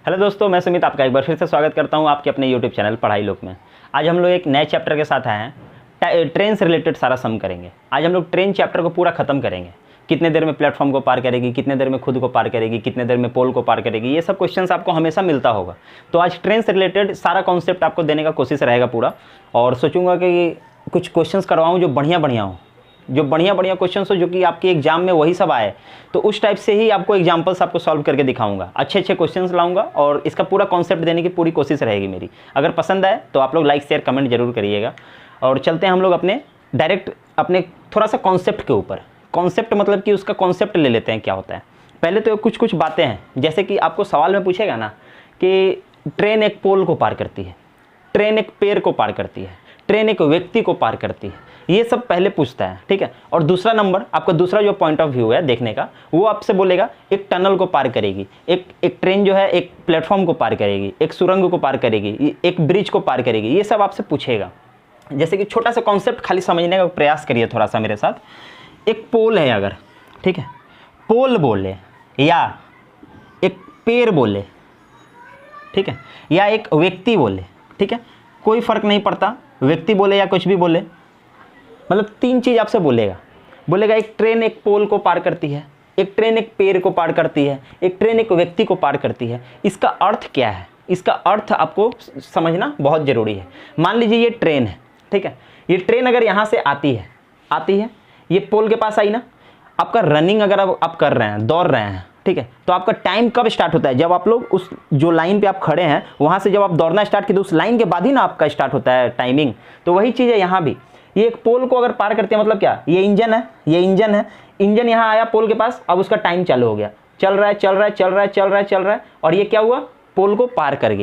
Hello दोस्तों, मैं सुमित आपका एक बार फिर से स्वागत करता हूं आपके अपने यूट्यूब चैनल पढ़ाई लोक में। आज हम लोग एक नए चैप्टर के साथ आए हैं। ट्रेन से रिलेटेड सारा सम करेंगे। आज हम लोग ट्रेन चैप्टर को पूरा खत्म करेंगे। कितने देर में प्लेटफॉर्म को पार करेगी, कितने देर में खुद को पार करेगी, कितने देर में पोल को पार करेगी, ये सब क्वेश्चंस आपको हमेशा मिलता होगा। तो आज ट्रेन से रिलेटेड सारा कॉन्सेप्ट आपको देने का कोशिश रहेगा पूरा, और सोचूंगा कि कुछ क्वेश्चंस करवाऊँ जो बढ़िया हो, जो बढ़िया क्वेश्चन हो, जो कि आपके एग्जाम में वही सब आए। तो उस टाइप से ही आपको एग्जाम्पल्स आपको सॉल्व करके दिखाऊंगा, अच्छे क्वेश्चंस लाऊंगा और इसका पूरा कॉन्सेप्ट देने की पूरी कोशिश रहेगी मेरी। अगर पसंद आए तो आप लोग लाइक शेयर कमेंट जरूर करिएगा। और चलते हैं हम लोग अपने थोड़ा सा कॉन्सेप्ट के ऊपर। कॉन्सेप्ट मतलब कि उसका कॉन्सेप्ट ले लेते हैं क्या होता है। पहले तो कुछ बातें हैं, जैसे कि आपको सवाल में पूछेगा ना कि ट्रेन एक पोल को पार करती है, ट्रेन एक पेड़ को पार करती है, ट्रेन एक व्यक्ति को पार करती है, ये सब पहले पूछता है, ठीक है। और दूसरा नंबर, आपका दूसरा जो पॉइंट ऑफ व्यू है देखने का, वो आपसे बोलेगा एक टनल को पार करेगी, एक ट्रेन जो है एक प्लेटफॉर्म को पार करेगी, एक सुरंग को पार करेगी, एक ब्रिज को पार करेगी, ये सब आपसे पूछेगा। जैसे कि छोटा सा कॉन्सेप्ट खाली समझने का प्रयास करिए थोड़ा सा मेरे साथ। एक पोल है अगर, ठीक है, पोल बोले या एक पेड़ बोले, ठीक है, या एक व्यक्ति बोले, ठीक है, कोई फर्क नहीं पड़ता, व्यक्ति बोले या कुछ भी बोले, मतलब तीन चीज़ आपसे बोलेगा एक ट्रेन एक पोल को पार करती है, एक ट्रेन एक पेड़ को पार करती है, एक ट्रेन एक व्यक्ति को पार करती है। इसका अर्थ क्या है, इसका अर्थ आपको समझना बहुत ज़रूरी है। मान लीजिए ये ट्रेन है, ठीक है, ये ट्रेन अगर यहाँ से आती है, ये पोल के पास आई ना, आपका रनिंग अगर आप कर रहे हैं, दौड़ रहे हैं, ठीक है, तो आपका टाइम कब स्टार्ट होता है? जब आप लोग उस जो लाइन पे आप खड़े हैं वहाँ से जब आप दौड़ना स्टार्ट किए तो उस लाइन के बाद ही ना आपका स्टार्ट होता है टाइमिंग। तो वही चीज़ है यहाँ भी। ये एक पोल को अगर पार करते हैं मतलब क्या, ये इंजन है, इंजन यहाँ आया पोल के पास, अब उसका टाइम चालू हो गया, चल रहा है, और ये क्या हुआ, पोल को पार कर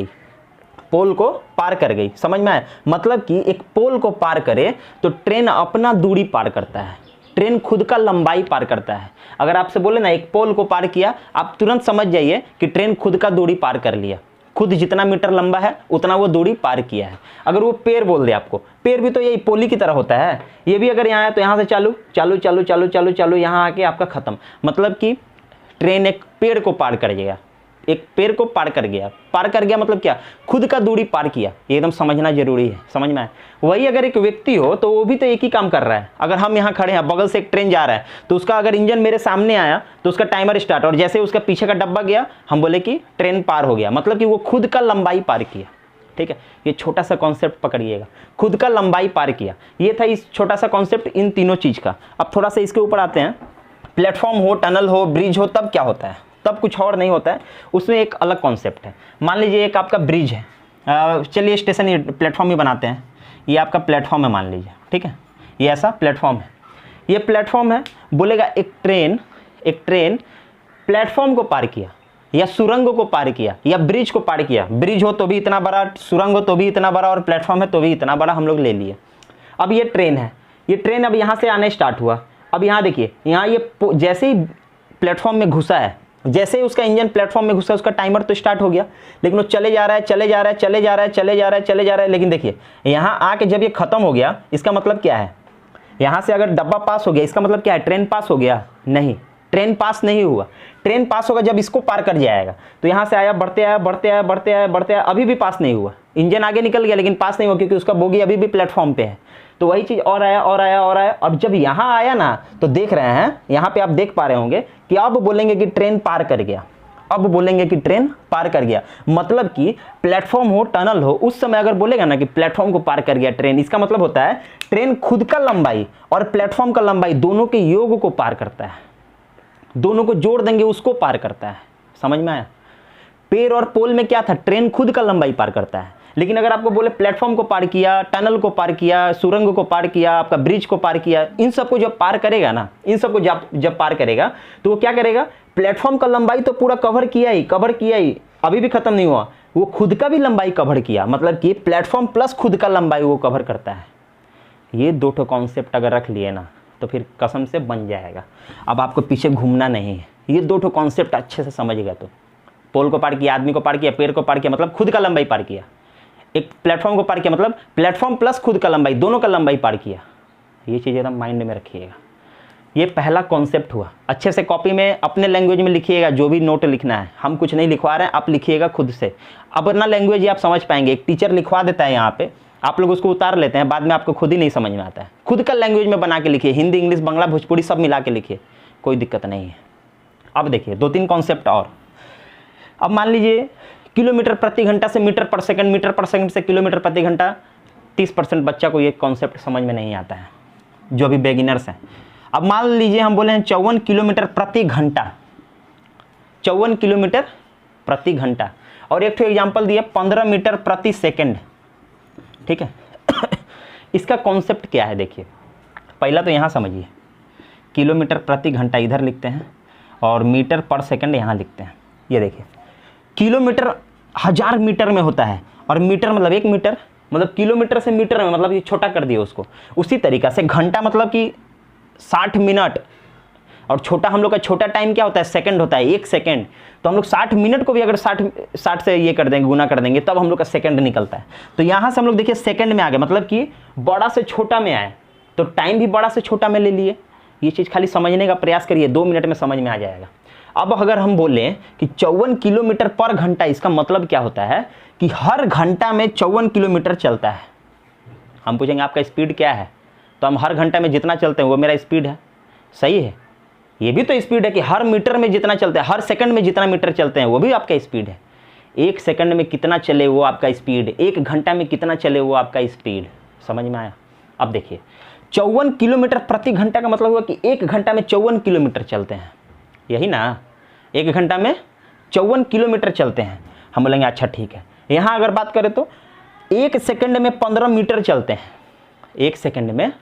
गई। समझ में आया? मतलब कि एक पोल को पार करे तो ट्रेन अपना दूरी पार करता है, ट्रेन खुद का लंबाई पार करता है। अगर आपसे बोले ना एक पोल को पार किया, आप तुरंत समझ जाइए कि ट्रेन खुद का दूरी पार कर लिया, खुद जितना मीटर लंबा है उतना वो दूरी पार किया है। अगर वो पेड़ बोल दे आपको, पेड़ भी तो यही पोली की तरह होता है, ये भी अगर यहाँ है तो यहाँ से चालू यहाँ आके आपका खत्म। मतलब कि ट्रेन एक पेड़ को पार कर गया, एक पेड़ को पार कर गया मतलब क्या, खुद का दूरी पार किया। ये एकदम समझना जरूरी है, समझ में आए? वही अगर एक व्यक्ति हो तो वो भी तो एक ही काम कर रहा है। अगर हम यहाँ खड़े हैं, बगल से एक ट्रेन जा रहा है, तो उसका अगर इंजन मेरे सामने आया तो उसका टाइमर स्टार्ट, और जैसे उसका पीछे का डब्बा गया हम बोले कि ट्रेन पार हो गया, मतलब कि वो खुद का लंबाई पार किया, ठीक है। ये छोटा सा कॉन्सेप्ट पकड़िएगा, खुद का लंबाई पार किया। ये था इस छोटा सा कॉन्सेप्ट इन तीनों चीज़ का। अब थोड़ा सा इसके ऊपर आते हैं। प्लेटफॉर्म हो, टनल हो, ब्रिज हो, तब क्या होता है? तब कुछ और नहीं होता है, उसमें एक अलग कॉन्सेप्ट है। मान लीजिए एक आपका ब्रिज है, चलिए स्टेशन प्लेटफॉर्म ही बनाते हैं। ये आपका प्लेटफॉर्म है मान लीजिए, ठीक है, ये ऐसा प्लेटफॉर्म है, ये प्लेटफॉर्म है। बोलेगा एक ट्रेन प्लेटफॉर्म को पार किया, या सुरंग को पार किया, या ब्रिज को पार किया। ब्रिज हो तो भी इतना बड़ा, सुरंग हो तो भी इतना बड़ा, और प्लेटफॉर्म है तो भी इतना बड़ा, हम लोग ले लिए। अब ये ट्रेन है, ये ट्रेन अब यहाँ से आने स्टार्ट हुआ। अब यहाँ देखिए, यहाँ ये जैसे ही प्लेटफॉर्म में घुसा है, जैसे ही उसका इंजन प्लेटफॉर्म में घुसा, उसका टाइमर तो स्टार्ट हो गया, लेकिन वो चले जा रहा है। लेकिन देखिए यहाँ आके जब ये खत्म हो गया, इसका मतलब क्या है? यहाँ से अगर डब्बा पास हो गया, इसका मतलब क्या है? ट्रेन पास हो गया? नहीं, ट्रेन पास नहीं हुआ। ट्रेन पास होगा जब इसको पार कर जाएगा। तो यहाँ से आया, बढ़ते आया, अभी भी पास नहीं हुआ। इंजन आगे निकल गया लेकिन पास नहीं हुआ, क्योंकि उसका बोगी अभी भी प्लेटफॉर्म पे है। तो वही चीज़ और आया। अब जब यहाँ आया ना, तो देख रहे हैं, यहाँ पे आप देख पा रहे होंगे कि अब बोलेंगे कि ट्रेन पार कर गया। मतलब कि प्लेटफॉर्म हो, टनल हो, उस समय अगर बोलेगा ना कि प्लेटफॉर्म को पार कर गया ट्रेन, इसका मतलब होता है ट्रेन खुद का लंबाई और प्लेटफॉर्म का लंबाई दोनों के योग को पार करता है, दोनों को जोड़ देंगे उसको पार करता है। समझ में आया? पेड़ और पोल में क्या था? ट्रेन खुद का लंबाई पार करता है। लेकिन अगर आपको बोले प्लेटफॉर्म को पार किया, टनल को पार किया, सुरंग को पार किया, आपका ब्रिज को पार किया, इन सबको जब पार करेगा ना, इन सबको जब पार करेगा तो वो क्या करेगा? प्लेटफॉर्म का लंबाई तो पूरा कवर किया ही, अभी भी खत्म नहीं हुआ, वो खुद का भी लंबाई कवर किया। मतलब कि प्लेटफॉर्म प्लस खुद का लंबाई वो कवर करता है। ये दो ठो कॉन्सेप्ट अगर रख लिए ना तो फिर कसम से बन जाएगा। अब आपको पीछे घूमना नहीं है, ये दो ठो कॉन्सेप्ट अच्छे से समझ गया तो पोल को पार किया, आदमी को पार किया, पेड़ को पार किया, मतलब खुद का लंबाई पार किया। एक प्लेटफॉर्म को पार किया मतलब प्लेटफॉर्म प्लस खुद का लंबाई, दोनों का लंबाई पार किया। ये चीज़ एकदम माइंड में रखिएगा। ये पहला कॉन्सेप्ट हुआ। अच्छे से कॉपी में अपने लैंग्वेज में लिखिएगा, जो भी नोट लिखना है, हम कुछ नहीं लिखवा रहे हैं, आप लिखिएगा खुद से। अब अपना लैंग्वेज ही आप समझ पाएंगे। एक टीचर लिखवा देता है यहाँ पे, आप लोग उसको उतार लेते हैं, बाद में आपको खुद ही नहीं समझ में आता है। खुद का लैंग्वेज में बना के लिखिए, हिंदी, इंग्लिश, बांग्ला, भोजपुरी सब मिला के लिखिए, कोई दिक्कत नहीं है। अब देखिए 2-3 कॉन्सेप्ट और। अब मान लीजिए किलोमीटर प्रति घंटा से मीटर पर सेकंड, मीटर पर सेकंड से किलोमीटर प्रति घंटा, 30% बच्चा को ये कॉन्सेप्ट समझ में नहीं आता है, जो भी बेगिनर्स हैं। अब मान लीजिए हम बोले हैं 54 किलोमीटर प्रति घंटा, 54 किलोमीटर प्रति घंटा, और एक एग्जाम्पल दिया 15 मीटर प्रति सेकंड, ठीक है। इसका कॉन्सेप्ट क्या है देखिए, पहला तो यहाँ समझिए, किलोमीटर प्रति घंटा इधर लिखते हैं और मीटर पर सेकंड यहाँ लिखते हैं। ये देखिए किलोमीटर 1000 मीटर में होता है, और मीटर मतलब 1 मीटर, मतलब किलोमीटर से मीटर में, मतलब ये छोटा कर दिया उसको। उसी तरीक़ा से घंटा मतलब कि 60 मिनट, और छोटा हम लोग का छोटा टाइम क्या होता है, सेकंड होता है, 1 सेकंड। तो हम लोग 60 मिनट को भी अगर 60 से ये कर देंगे, गुना कर देंगे, तब हम लोग का सेकंड निकलता है। तो यहाँ से हम लोग देखिए सेकंड में आ गए, मतलब कि बड़ा से छोटा में आए, तो टाइम भी बड़ा से छोटा में ले लिए। ये चीज़ खाली समझने का प्रयास करिए, 2 मिनट में समझ में आ जाएगा। अब अगर हम बोलें कि 54 किलोमीटर पर घंटा, इसका मतलब क्या होता है कि हर घंटा में 54 किलोमीटर चलता है। हम पूछेंगे आपका स्पीड क्या है, तो हम हर घंटा में जितना चलते हैं वो मेरा स्पीड है, सही है। ये भी तो स्पीड है कि हर मीटर में जितना चलते हैं, हर सेकंड में जितना मीटर चलते हैं वो भी आपका स्पीड है। 1 सेकंड में कितना चले वो आपका स्पीड, 1 घंटा में कितना चले वो आपका स्पीड। समझ में आया? अब देखिए 54 किलोमीटर प्रति घंटा का मतलब हुआ कि 1 घंटा में 54 किलोमीटर चलते हैं, यही ना, 1 घंटा में 54 किलोमीटर चलते हैं। हम बोलेंगे अच्छा ठीक है। यहाँ अगर बात करें तो 1 सेकंड में 15 मीटर चलते हैं, 1 सेकंड में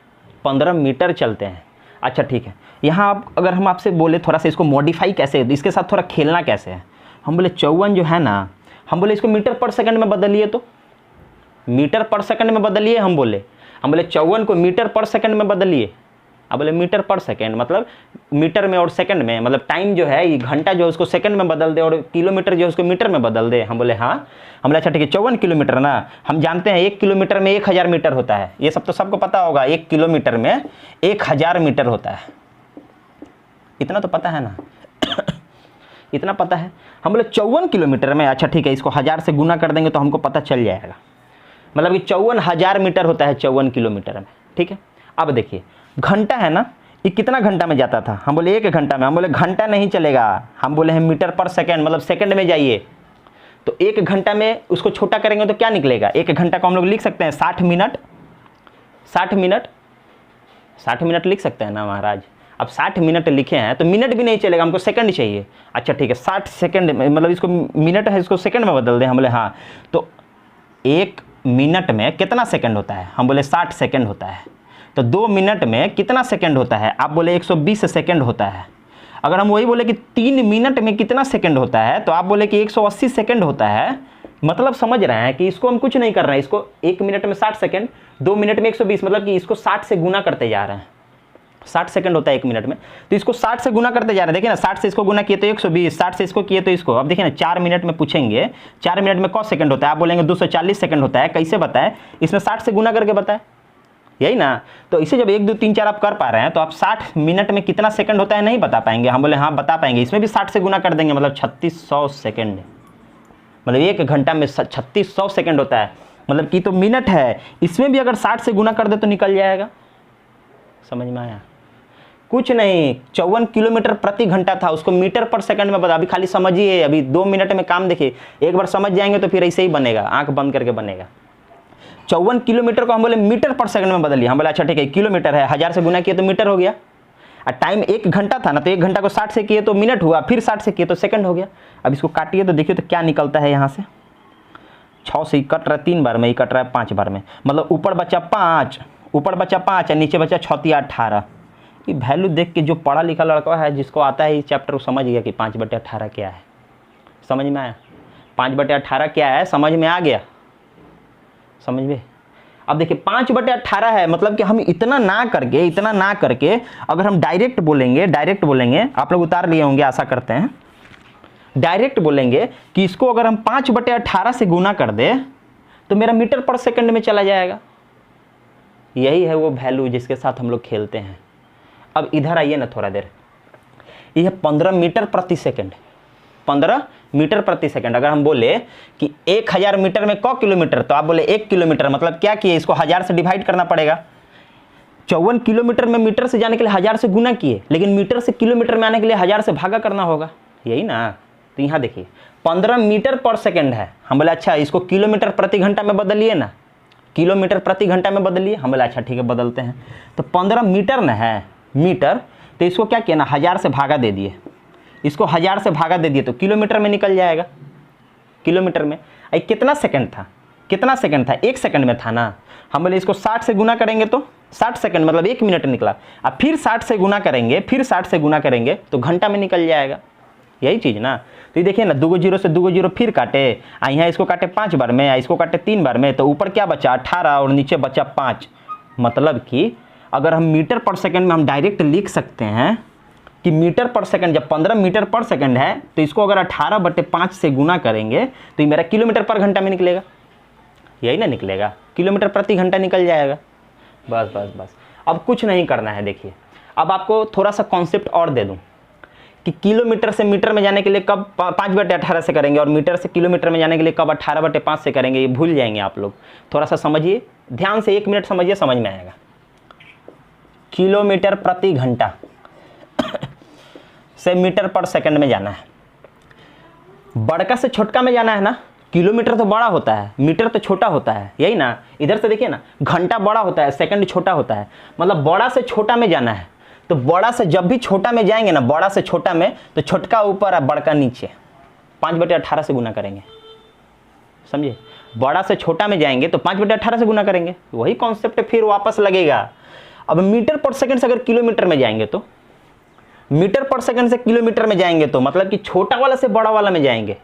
15 मीटर चलते हैं। अच्छा ठीक है। यहाँ आप अगर हम आपसे बोले थोड़ा सा इसको मॉडिफाई कैसे, इसके साथ थोड़ा खेलना कैसे है, हम बोले 54 जो है ना, हम बोले इसको मीटर पर सेकंड में बदलिए, तो मीटर पर सेकंड में बदलिए। हम बोले 54 को मीटर पर सेकंड में बदलिए। अब बोले मीटर पर सेकंड मतलब मीटर में और सेकंड में, मतलब टाइम जो है ये घंटा जो है उसको सेकंड में बदल दे और किलोमीटर जो है उसको मीटर में बदल दे। हम बोले हाँ। हम बोले अच्छा ठीक है 54 किलोमीटर ना, हम जानते हैं 1 किलोमीटर में 1000 मीटर होता है, ये सब तो सबको पता होगा, 1 किलोमीटर में 1000 मीटर होता है, इतना तो पता है ना। इतना पता है। हम बोले 54 किलोमीटर में, अच्छा ठीक है इसको 1000 से गुना कर देंगे तो हमको पता चल जाएगा, मतलब कि 54,000 मीटर होता है 54 किलोमीटर में, ठीक है। अब देखिए घंटा है ना, ये कितना घंटा में जाता था, हम बोले 1 घंटा में। हम बोले घंटा नहीं चलेगा, हम बोले हैं मीटर पर सेकंड, मतलब सेकंड में जाइए। तो 1 घंटा में उसको छोटा करेंगे तो क्या निकलेगा, 1 घंटा को हम लोग लिख सकते हैं 60 मिनट, 60 मिनट, 60 मिनट लिख सकते हैं ना महाराज। अब 60 मिनट लिखे हैं तो मिनट भी नहीं चलेगा, हमको सेकंड चाहिए। अच्छा ठीक है 60 सेकंड, मतलब इसको मिनट है इसको सेकंड में बदल दें। हम बोले हाँ, तो 1 मिनट में कितना सेकंड होता है, हम बोले 60 सेकंड होता है। तो 2 मिनट में कितना सेकंड होता है, आप बोले 120 सेकंड होता है। अगर हम वही बोले कि 3 मिनट में कितना सेकंड होता है, तो आप बोले कि 180 सेकंड होता है। मतलब समझ रहे हैं कि इसको हम कुछ नहीं कर रहे हैं, इसको 1 मिनट में 60 सेकंड, 2 मिनट में 120, मतलब कि इसको 60 से गुना करते जा रहे हैं। 60 सेकंड होता है 1 मिनट में, तो इसको 60 से गुना करते जा रहे हैं। देखिए ना 60 से इसको गुना किए तो 120, 60 से इसको किए तो इसको। अब देखिए ना 4 मिनट में पूछेंगे 4 मिनट में कौन सेकंड होता है, आप बोलेंगे 240 सेकंड होता है। कैसे बताएं, इसमें 60 से गुना करके बताएं, यही ना। तो इसे जब 1 2 3 4 आप कर पा रहे हैं तो आप 60 मिनट में कितना सेकंड होता है नहीं बता पाएंगे। हम बोले हाँ बता पाएंगे, इसमें भी 60 से गुना कर देंगे, मतलब 3600 सेकंड, मतलब 1 घंटा में 3600 सेकंड होता है, मतलब कि तो मिनट है, इसमें भी अगर 60 से गुना कर दे तो निकल जाएगा। समझ में आया? कुछ नहीं, 54 किलोमीटर प्रति घंटा था, उसको मीटर पर सेकंड में बता। अभी खाली समझिए, अभी 2 मिनट में काम देखिए, एक बार समझ जाएंगे तो फिर ऐसे ही बनेगा, आंख बंद करके बनेगा। 54 किलोमीटर को हम बोले मीटर पर सेकंड में बदलिए। हम बोले अच्छा ठीक है किलोमीटर है, 1000 से गुना किए तो मीटर हो गया। और टाइम 1 घंटा था ना, तो 1 घंटा को 60 से किए तो मिनट हुआ, फिर 60 से किए तो सेकंड हो गया। अब इसको काटिए तो देखिए तो क्या निकलता है, यहाँ से 6 से कट रहा है 3 बार में, ये कट रहा है 5 बार में, मतलब ऊपर बचा 5, ऊपर बचा 5 और नीचे बचा 6 × 18। ये वैल्यू देख के जो पढ़ा लिखा लड़का है, जिसको आता है इस चैप्टर को, समझ गया कि 5/18 क्या है। समझ में आया? 5/18 क्या है, समझ में आ गया? समझ में? अब देखिए 5/18 है, मतलब कि हम इतना ना करके अगर हम डायरेक्ट बोलेंगे, आप लोग उतार लिए होंगे आशा करते हैं, डायरेक्ट बोलेंगे कि इसको अगर हम 5/18 से गुना कर दे तो मेरा मीटर पर सेकंड में चला जाएगा। यही है वो वैल्यू जिसके साथ हम लोग खेलते हैं। अब इधर आइए ना थोड़ा देर, यह 15 मीटर प्रति सेकंड, 15 मीटर प्रति सेकंड। अगर हम बोले कि 1000 मीटर में क किलोमीटर, तो आप बोले 1 किलोमीटर, मतलब क्या किए, इसको 1000 से डिवाइड करना पड़ेगा। 54 किलोमीटर में मीटर से जाने के लिए 1000 से गुना किए, लेकिन मीटर से किलोमीटर में आने के लिए 1000 से भागा करना होगा, यही ना। तो यहाँ देखिए 15 मीटर पर सेकंड है, हम बोले अच्छा इसको किलोमीटर प्रति घंटा में बदलिए ना, किलोमीटर प्रति घंटा में बदलिए। हम बोले अच्छा ठीक है बदलते हैं। तो 15 मीटर न है, मीटर, तो इसको क्या किया ना 1000 से भागा दे दिए, इसको 1000 से भागा दे दिए तो किलोमीटर में निकल जाएगा। किलोमीटर में कितना सेकंड था, कितना सेकंड था, 1 सेकंड में था ना। हम बोले इसको 60 से गुना करेंगे तो 60 सेकंड मतलब 1 मिनट निकला। अब फिर 60 से गुना करेंगे, फिर 60 से गुना करेंगे तो घंटा में निकल जाएगा, यही चीज़ ना। तो ये देखिए ना 2 जीरो से 2 जीरो फिर काटे, यहाँ इसको काटे 5 बार में, इसको काटे 3 बार में, तो ऊपर क्या बचा 18 और नीचे बचा 5। मतलब कि अगर हम मीटर पर सेकंड में हम डायरेक्ट लिख सकते हैं कि मीटर पर सेकंड, जब 15 मीटर पर सेकंड है तो इसको अगर 18/5 से गुना करेंगे तो ये मेरा किलोमीटर पर घंटा में निकलेगा, यही ना निकलेगा, किलोमीटर प्रति घंटा निकल जाएगा। बस बस बस, अब कुछ नहीं करना है। देखिए अब आपको थोड़ा सा कॉन्सेप्ट और दे दूं कि किलोमीटर से मीटर में जाने के लिए कब 5/18 से करेंगे और मीटर से किलोमीटर में जाने के लिए कब 18/5 से करेंगे, ये भूल जाएंगे आप लोग। थोड़ा सा समझिए, ध्यान से 1 मिनट समझिए, समझ में आएगा। किलोमीटर प्रति घंटा से मीटर पर सेकंड में जाना है, बड़का से छोटका में जाना है ना। किलोमीटर तो बड़ा होता है, मीटर तो छोटा होता है, यही ना। इधर से देखिए ना, घंटा बड़ा होता है, सेकंड छोटा होता है, मतलब बड़ा से छोटा में जाना है। तो बड़ा से जब भी छोटा में जाएंगे ना, बड़ा से छोटा में, तो छोटका ऊपर और बड़का नीचे, 5/18 से गुना करेंगे, समझिए। बड़ा से छोटा में जाएंगे तो 5/18 से गुना करेंगे, वही कॉन्सेप्ट फिर वापस लगेगा। अब मीटर पर सेकंड से अगर किलोमीटर में जाएंगे तो, मीटर पर सेकंड से किलोमीटर में जाएंगे तो मतलब कि छोटा वाला से बड़ा वाला में जाएंगे,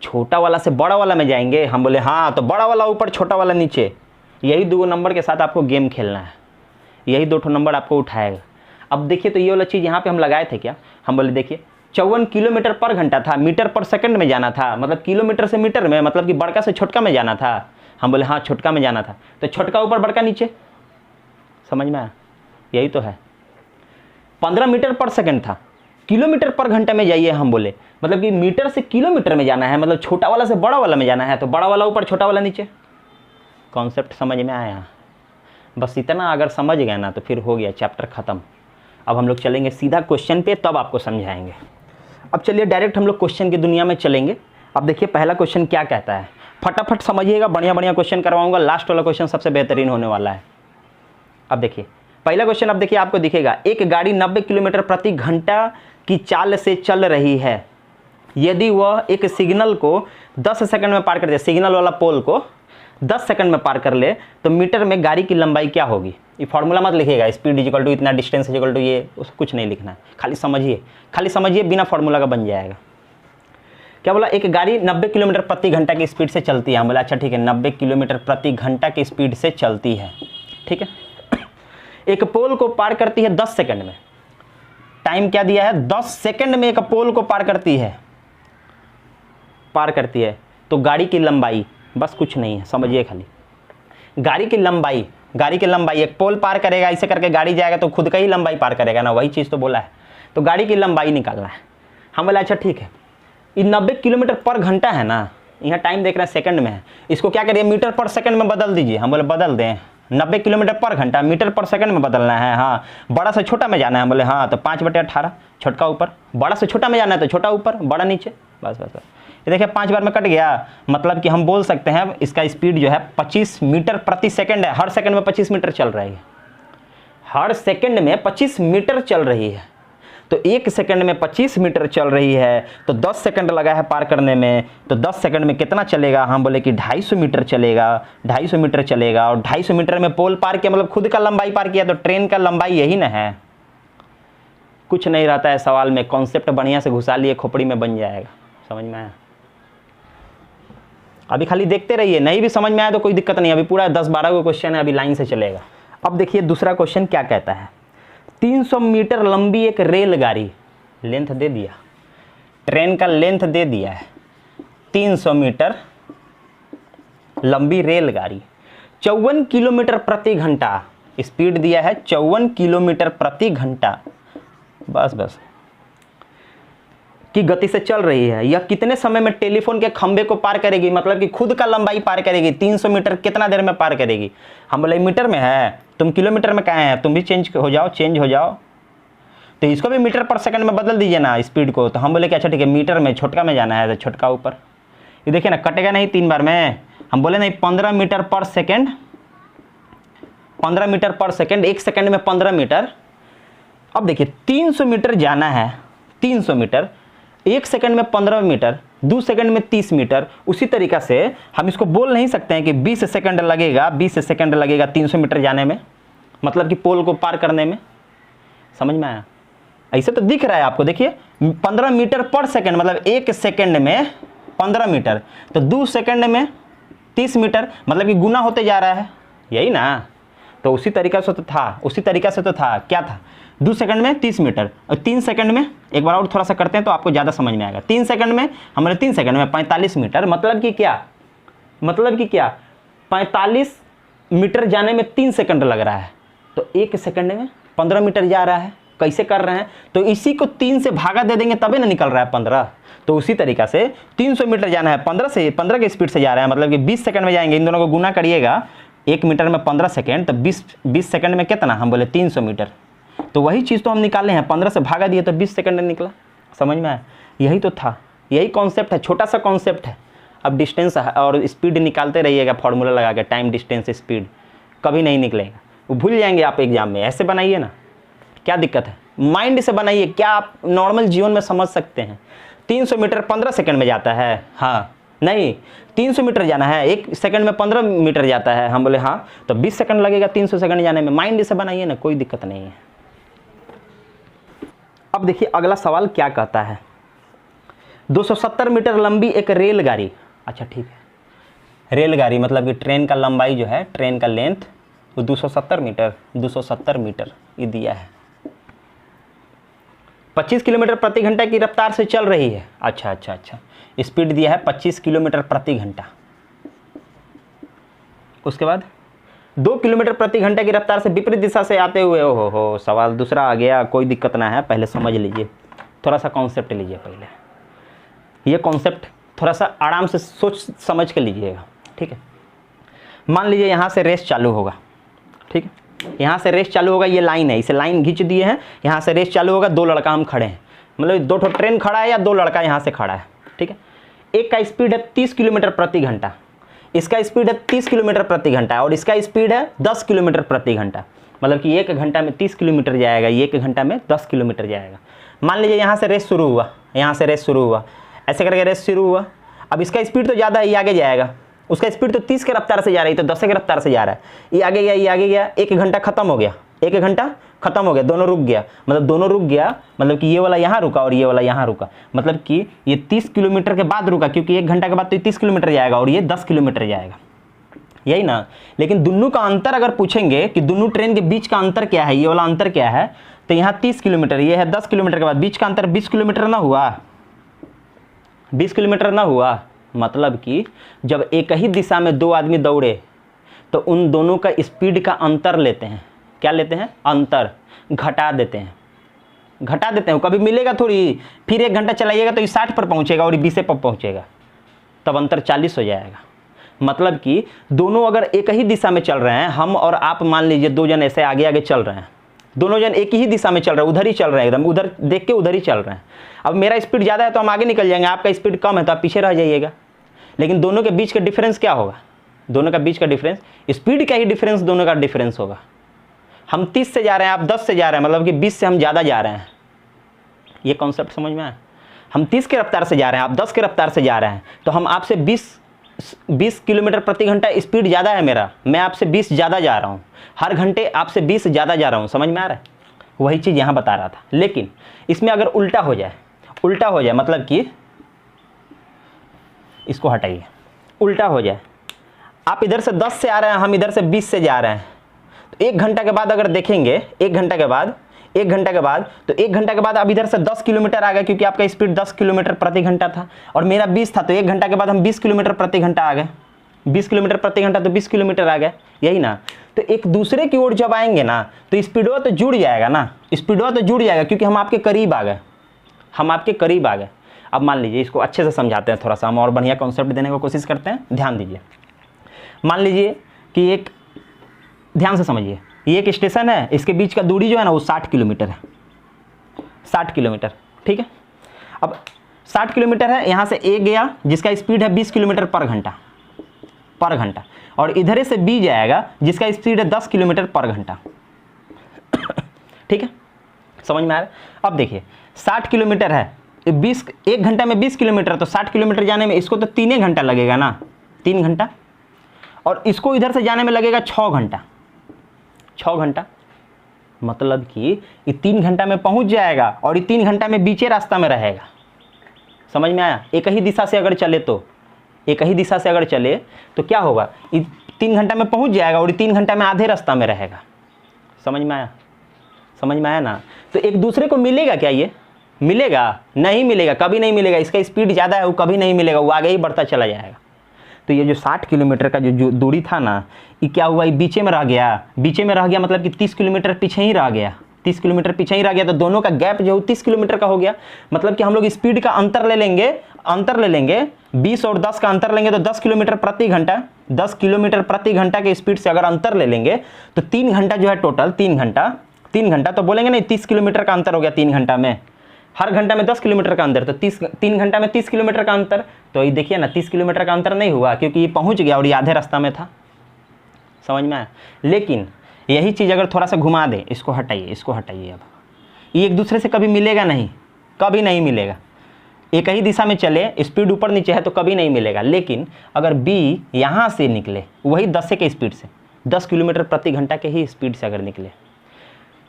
छोटा वाला से बड़ा वाला में जाएंगे। हम बोले हाँ, तो बड़ा वाला ऊपर छोटा वाला नीचे, यही 2 नंबर के साथ आपको गेम खेलना है, यही 2 नंबर आपको उठाएगा। अब देखिए तो ये वाला चीज़ यहाँ पे हम लगाए थे क्या, हम बोले देखिए 54 किलोमीटर पर घंटा था, मीटर पर सेकंड में जाना था, मतलब किलोमीटर से मीटर में, मतलब कि बड़का से छोटका में जाना था। हम बोले हाँ छोटका में जाना था, तो छोटका ऊपर बड़का नीचे, समझ में आया, यही तो है। 15 मीटर पर सेकंड था, किलोमीटर पर घंटे में जाइए। हम बोले मतलब कि मीटर से किलोमीटर में जाना है, मतलब छोटा वाला से बड़ा वाला में जाना है, तो बड़ा वाला ऊपर छोटा वाला नीचे। कॉन्सेप्ट समझ में आया, बस इतना अगर समझ गए ना तो फिर हो गया चैप्टर ख़त्म। अब हम लोग चलेंगे सीधा क्वेश्चन पे, तब आपको समझाएंगे। अब चलिए डायरेक्ट हम लोग क्वेश्चन की दुनिया में चलेंगे। अब देखिए पहला क्वेश्चन क्या कहता है, फटाफट समझिएगा, बढ़िया बढ़िया क्वेश्चन करवाऊंगा। लास्ट वाला क्वेश्चन सबसे बेहतरीन होने वाला है। अब देखिए पहला क्वेश्चन, अब देखिए आपको दिखेगा, एक गाड़ी 90 किलोमीटर प्रति घंटा की चाल से चल रही है। यदि वह एक सिग्नल को 10 सेकंड में पार कर दे, सिग्नल वाला पोल को 10 सेकंड में पार कर ले, तो मीटर में गाड़ी की लंबाई क्या होगी। ये फॉर्मूला मत लिखिएगा, स्पीड इक्वल टू इतना, डिस्टेंस इक्वल टू ये, कुछ नहीं लिखना है, खाली समझिए, बिना फॉर्मूला का बन जाएगा। क्या बोला, एक गाड़ी 90 किलोमीटर प्रति घंटा की स्पीड से चलती है। हम बोला अच्छा ठीक है, 90 किलोमीटर प्रति घंटा की स्पीड से चलती है, ठीक है। एक पोल को पार करती है 10 सेकंड में। टाइम क्या दिया है, 10 सेकंड में एक पोल को पार करती है, तो गाड़ी की लंबाई, बस कुछ नहीं है, समझिए खाली गाड़ी की लंबाई, एक पोल पार करेगा, ऐसे करके गाड़ी जाएगा तो खुद का ही लंबाई पार करेगा ना, वही चीज़ तो बोला है। तो गाड़ी की लंबाई निकालना है। हम बोला अच्छा ठीक है, ये 90 किलोमीटर पर घंटा है ना, यहाँ टाइम देख रहे हैं सेकंड में है, इसको क्या करिए मीटर पर सेकंड में बदल दीजिए। हम बोले बदल दें, 90 किलोमीटर पर घंटा मीटर पर सेकंड में बदलना है। हाँ, बड़ा से छोटा में जाना है। हम बोले हाँ, तो 5/18, छोटका ऊपर, बड़ा से छोटा में जाना है तो छोटा ऊपर बड़ा नीचे, बस बस बस। ये देखिए 5 बार में कट गया, मतलब कि हम बोल सकते हैं इसका स्पीड जो है 25 मीटर प्रति सेकंड है। हर सेकंड में 25 मीटर चल रही है, हर सेकंड में 25 मीटर चल रही है। तो 1 सेकंड में 25 मीटर चल रही है, तो 10 सेकंड लगा है पार करने में, तो 10 सेकंड में कितना चलेगा। हम बोले कि 250 मीटर चलेगा, 250 मीटर चलेगा। और 250 मीटर में पोल पार किया, मतलब खुद का लंबाई पार किया, तो ट्रेन का लंबाई यही ना है। कुछ नहीं रहता है सवाल में, कॉन्सेप्ट बढ़िया से घुसा लिए खोपड़ी में, बन जाएगा। समझ में आया? अभी खाली देखते रहिए, नहीं भी समझ में आया तो कोई दिक्कत नहीं, अभी पूरा 10-12 को क्वेश्चन है, अभी लाइन से चलेगा। अब देखिए दूसरा क्वेश्चन क्या कहता है, 300 मीटर लंबी एक रेलगाड़ी, लेंथ दे दिया, ट्रेन का लेंथ दे दिया है, 300 मीटर लंबी रेलगाड़ी 54 किलोमीटर प्रति घंटा स्पीड दिया है 54 किलोमीटर प्रति घंटा, बस की गति से चल रही है। यह कितने समय में टेलीफोन के खंभे को पार करेगी, मतलब कि खुद का लंबाई पार करेगी। 300 मीटर कितना देर में पार करेगी। हम बोले मीटर में है, तुम किलोमीटर में कहाँ है, तुम भी चेंज हो जाओ, तो इसको भी मीटर पर सेकंड में बदल दीजिए ना स्पीड को। तो हम बोले कि अच्छा ठीक है, मीटर में छोटका में जाना है तो छोटका ऊपर। ये देखिए ना, कटेगा नहीं 3 बार में। हम बोले नहीं 15 मीटर पर सेकेंड, 15 मीटर पर सेकेंड, 1 सेकंड में 15 मीटर। अब देखिए 300 मीटर जाना है, 300 मीटर, 1 सेकंड में 15 मीटर, 2 सेकंड में 30 मीटर। उसी तरीक़ा से हम इसको बोल नहीं सकते हैं कि 20 सेकंड लगेगा, 20 सेकंड लगेगा 300 मीटर जाने में, मतलब कि पोल को पार करने में। समझ में आया? ऐसे तो दिख रहा है आपको। देखिए 15 मीटर पर सेकंड, मतलब 1 सेकंड में 15 मीटर, तो 2 सेकंड में 30 मीटर, मतलब कि गुना होते जा रहा है, यही ना। तो उसी तरीक़ा से तो था, क्या था, 2 सेकंड में 30 मीटर, और 3 सेकंड में, एक बार और थोड़ा सा करते हैं तो आपको ज़्यादा समझ में आएगा। 3 सेकंड में, हमारे 3 सेकंड में 45 मीटर, मतलब कि क्या, 45 मीटर जाने में 3 सेकंड लग रहा है, तो 1 सेकंड में 15 मीटर जा रहा है। कैसे कर रहे हैं, तो इसी को 3 से भागा दे देंगे तभी ना निकल रहा है 15। तो उसी तरीक़ा से 300 मीटर जाना है 15 की स्पीड से जा रहा है, मतलब कि 20 सेकंड में जाएंगे। इन दोनों को गुना करिएगा, 1 मीटर में 15 सेकंड, तो 20 सेकंड में कितना, हम बोले 300 मीटर। तो वही चीज़ तो हम निकाले हैं, 15 से भागा दिए तो 20 सेकंड निकला। समझ में आया? यही तो था, यही कॉन्सेप्ट है, छोटा सा कॉन्सेप्ट है। अब डिस्टेंस और स्पीड निकालते रहिएगा फॉर्मूला लगा के, टाइम डिस्टेंस स्पीड, कभी नहीं निकलेगा, वो भूल जाएंगे आप एग्जाम में। ऐसे बनाइए ना, क्या दिक्कत है, माइंड से बनाइए, क्या आप नॉर्मल जीवन में समझ सकते हैं। 300 मीटर 15 सेकंड में जाता है, हाँ नहीं 300 मीटर जाना है, 1 सेकंड में 15 मीटर जाता है। हम बोले हाँ, तो 20 सेकंड लगेगा 300 सेकंड जाने में। माइंड से बनाइए ना, कोई दिक्कत नहीं है। अब देखिए अगला सवाल क्या कहता है, 270 मीटर लंबी एक रेलगाड़ी, अच्छा ठीक है, रेलगाड़ी मतलब कि ट्रेन का लंबाई जो है, ट्रेन का लेंथ वो 270 मीटर ये दिया है, 25 किलोमीटर प्रति घंटा की रफ्तार से चल रही है। अच्छा, स्पीड दिया है 25 किलोमीटर प्रति घंटा। उसके बाद 2 किलोमीटर प्रति घंटा की रफ्तार से विपरीत दिशा से आते हुए, हो सवाल दूसरा आ गया, कोई दिक्कत ना है, पहले समझ लीजिए, थोड़ा सा कॉन्सेप्ट लीजिए पहले। ये कॉन्सेप्ट थोड़ा सा आराम से सोच समझ के लीजिएगा, ठीक है। मान लीजिए यहाँ से रेस चालू होगा, ठीक है, यहाँ से रेस चालू होगा, ये लाइन है, इसे लाइन खींच दिए हैं, यहाँ से रेस चालू होगा, 2 लड़का हम खड़े हैं, मतलब 2 ट्रेन खड़ा है या 2 लड़का यहाँ से खड़ा है, ठीक है। एक का स्पीड है 30 किलोमीटर प्रति घंटा, इसका स्पीड है 30 किलोमीटर प्रति घंटा, और इसका स्पीड है 10 किलोमीटर प्रति घंटा, मतलब कि 1 घंटा में 30 किलोमीटर जाएगा, 1 घंटा में 10 किलोमीटर जाएगा। मान लीजिए यहाँ से रेस शुरू हुआ, ऐसे करके रेस शुरू हुआ। अब इसका स्पीड तो ज़्यादा है, ये आगे जाएगा, उसका स्पीड तो 30 के रफ्तार से जा रही है, तो 10 के रफ्तार से जा रहा है, ये आगे गया, 1 घंटा खत्म हो गया, दोनों रुक गया, मतलब कि ये वाला यहाँ रुका और ये वाला यहाँ रुका, मतलब कि ये 30 किलोमीटर के बाद रुका, क्योंकि 1 घंटा के बाद तो ये 30 किलोमीटर जाएगा और ये 10 किलोमीटर जाएगा, यही ना। लेकिन दोनों का अंतर अगर पूछेंगे कि दोनों ट्रेन के बीच का अंतर क्या है, ये वाला अंतर क्या है, तो यहाँ 30 किलोमीटर, ये है 10 किलोमीटर के बाद, बीच का अंतर 20 किलोमीटर ना हुआ, 20 किलोमीटर ना हुआ। मतलब कि जब एक ही दिशा में 2 आदमी दौड़े तो उन दोनों का स्पीड का अंतर लेते हैं, क्या लेते हैं, अंतर, घटा देते हैं, कभी मिलेगा थोड़ी, फिर 1 घंटा चलाइएगा तो ये 60 पर पहुंचेगा और 20 पर पहुंचेगा, तब अंतर 40 हो जाएगा। मतलब कि दोनों अगर एक ही दिशा में चल रहे हैं, हम और आप मान लीजिए 2 जन ऐसे आगे आगे चल रहे हैं, दोनों जन एक ही दिशा में चल रहे हैं, उधर ही चल रहे हैं, एकदम उधर देख के उधर ही चल रहे हैं। अब मेरा स्पीड ज़्यादा है तो हम आगे निकल जाएंगे, आपका स्पीड कम है तो आप पीछे रह जाइएगा। लेकिन दोनों के बीच का डिफरेंस क्या होगा, दोनों का बीच का डिफरेंस, स्पीड का ही डिफरेंस दोनों का डिफरेंस होगा। हम 30 से जा रहे हैं, आप 10 से जा रहे हैं, मतलब कि 20 से हम ज़्यादा जा रहे हैं। ये कॉन्सेप्ट समझ में आया? हम 30 के रफ्तार से जा रहे हैं, आप 10 के रफ्तार से जा रहे हैं, तो हम आपसे 20 किलोमीटर प्रति घंटा स्पीड ज़्यादा है मेरा, मैं आपसे 20 ज़्यादा जा रहा हूँ, हर घंटे आपसे 20 ज़्यादा जा रहा हूँ। समझ में आ रहा है? वही चीज़ यहाँ बता रहा था। लेकिन इसमें अगर उल्टा हो जाए, मतलब कि इसको हटाइए, उल्टा हो जाए, आप इधर से 10 से आ रहे हैं, हम इधर से 20 से जा रहे हैं, तो 1 घंटा के बाद अगर देखेंगे, 1 घंटा के बाद तो 1 घंटा के बाद आप इधर से 10 किलोमीटर आ गए, क्योंकि आपका स्पीड 10 किलोमीटर प्रति घंटा था और मेरा 20 था, तो 1 घंटा के बाद हम 20 किलोमीटर प्रति घंटा आ गए, 20 किलोमीटर प्रति घंटा, तो 20 किलोमीटर आ गया, यही ना। तो एक दूसरे की ओर जब आएंगे ना तो स्पीडवा तो जुड़ जाएगा ना, स्पीडवा तो जुड़ जाएगा, क्योंकि हम आपके करीब आ गए, हम आपके करीब आ गए। अब मान लीजिए, इसको अच्छे से समझाते हैं, थोड़ा सा हम और बढ़िया कॉन्सेप्ट देने की कोशिश करते हैं, ध्यान दीजिए। मान लीजिए कि एक, ध्यान से समझिए, ये एक स्टेशन है, इसके बीच का दूरी जो है ना वो 60 किलोमीटर है, 60 किलोमीटर, ठीक है। अब 60 किलोमीटर है, यहाँ से ए गया जिसका स्पीड है 20 किलोमीटर पर घंटा, और इधर से बी जाएगा जिसका स्पीड है 10 किलोमीटर पर घंटा, ठीक है, समझ में आ रहा है। अब देखिए 60 किलोमीटर है, 1 घंटा में 20 किलोमीटर, तो 60 किलोमीटर जाने में इसको तो 3 घंटा लगेगा ना, 3 घंटा, और इसको इधर से जाने में लगेगा 6 घंटा, 6 घंटा, मतलब कि ये 3 घंटा में पहुंच जाएगा और ये 3 घंटा में बीचे रास्ता में रहेगा। समझ में आया। एक ही दिशा से अगर चले तो, एक ही दिशा से अगर चले तो क्या होगा, ये 3 घंटा में पहुंच जाएगा और ये 3 घंटा में आधे रास्ता में रहेगा। समझ में आया, समझ में आया ना। तो एक दूसरे को मिलेगा क्या, ये मिलेगा? नहीं मिलेगा, कभी नहीं मिलेगा। इसका स्पीड ज़्यादा है, वो कभी नहीं मिलेगा, वो आगे ही बढ़ता चला जाएगा। तो ये जो 60 किलोमीटर का जो दूरी था ना, ये क्या हुआ, ये बीचे में रह गया, बीचे में रह गया, मतलब कि 30 किलोमीटर पीछे ही रह गया, 30 किलोमीटर पीछे ही रह गया। तो दोनों का गैप जो 30 किलोमीटर का हो गया, मतलब कि हम लोग स्पीड का अंतर ले लेंगे 20 और 10 का अंतर लेंगे तो 10 किलोमीटर प्रति घंटा, 10 किलोमीटर प्रति घंटा के स्पीड से अगर अंतर ले लेंगे तो 3 घंटा जो है टोटल, 3 घंटा तो बोलेंगे नहीं, 30 किलोमीटर का अंतर हो गया 3 घंटा में, हर घंटा में 10 किलोमीटर का अंतर, तो 3 घंटा में 30 किलोमीटर का अंतर। तो ये देखिए ना, 30 किलोमीटर का अंतर नहीं हुआ, क्योंकि ये पहुंच गया और ये आधे रास्ता में था। समझ में आया। लेकिन यही चीज़ अगर थोड़ा सा घुमा दें, इसको हटाइए, इसको हटाइए, अब ये एक दूसरे से कभी मिलेगा नहीं, कभी नहीं मिलेगा। एक ही दिशा में चले, स्पीड ऊपर नीचे है तो कभी नहीं मिलेगा। लेकिन अगर बी यहाँ से निकले वही 10 के स्पीड से, 10 किलोमीटर प्रति घंटा के ही स्पीड से अगर निकले,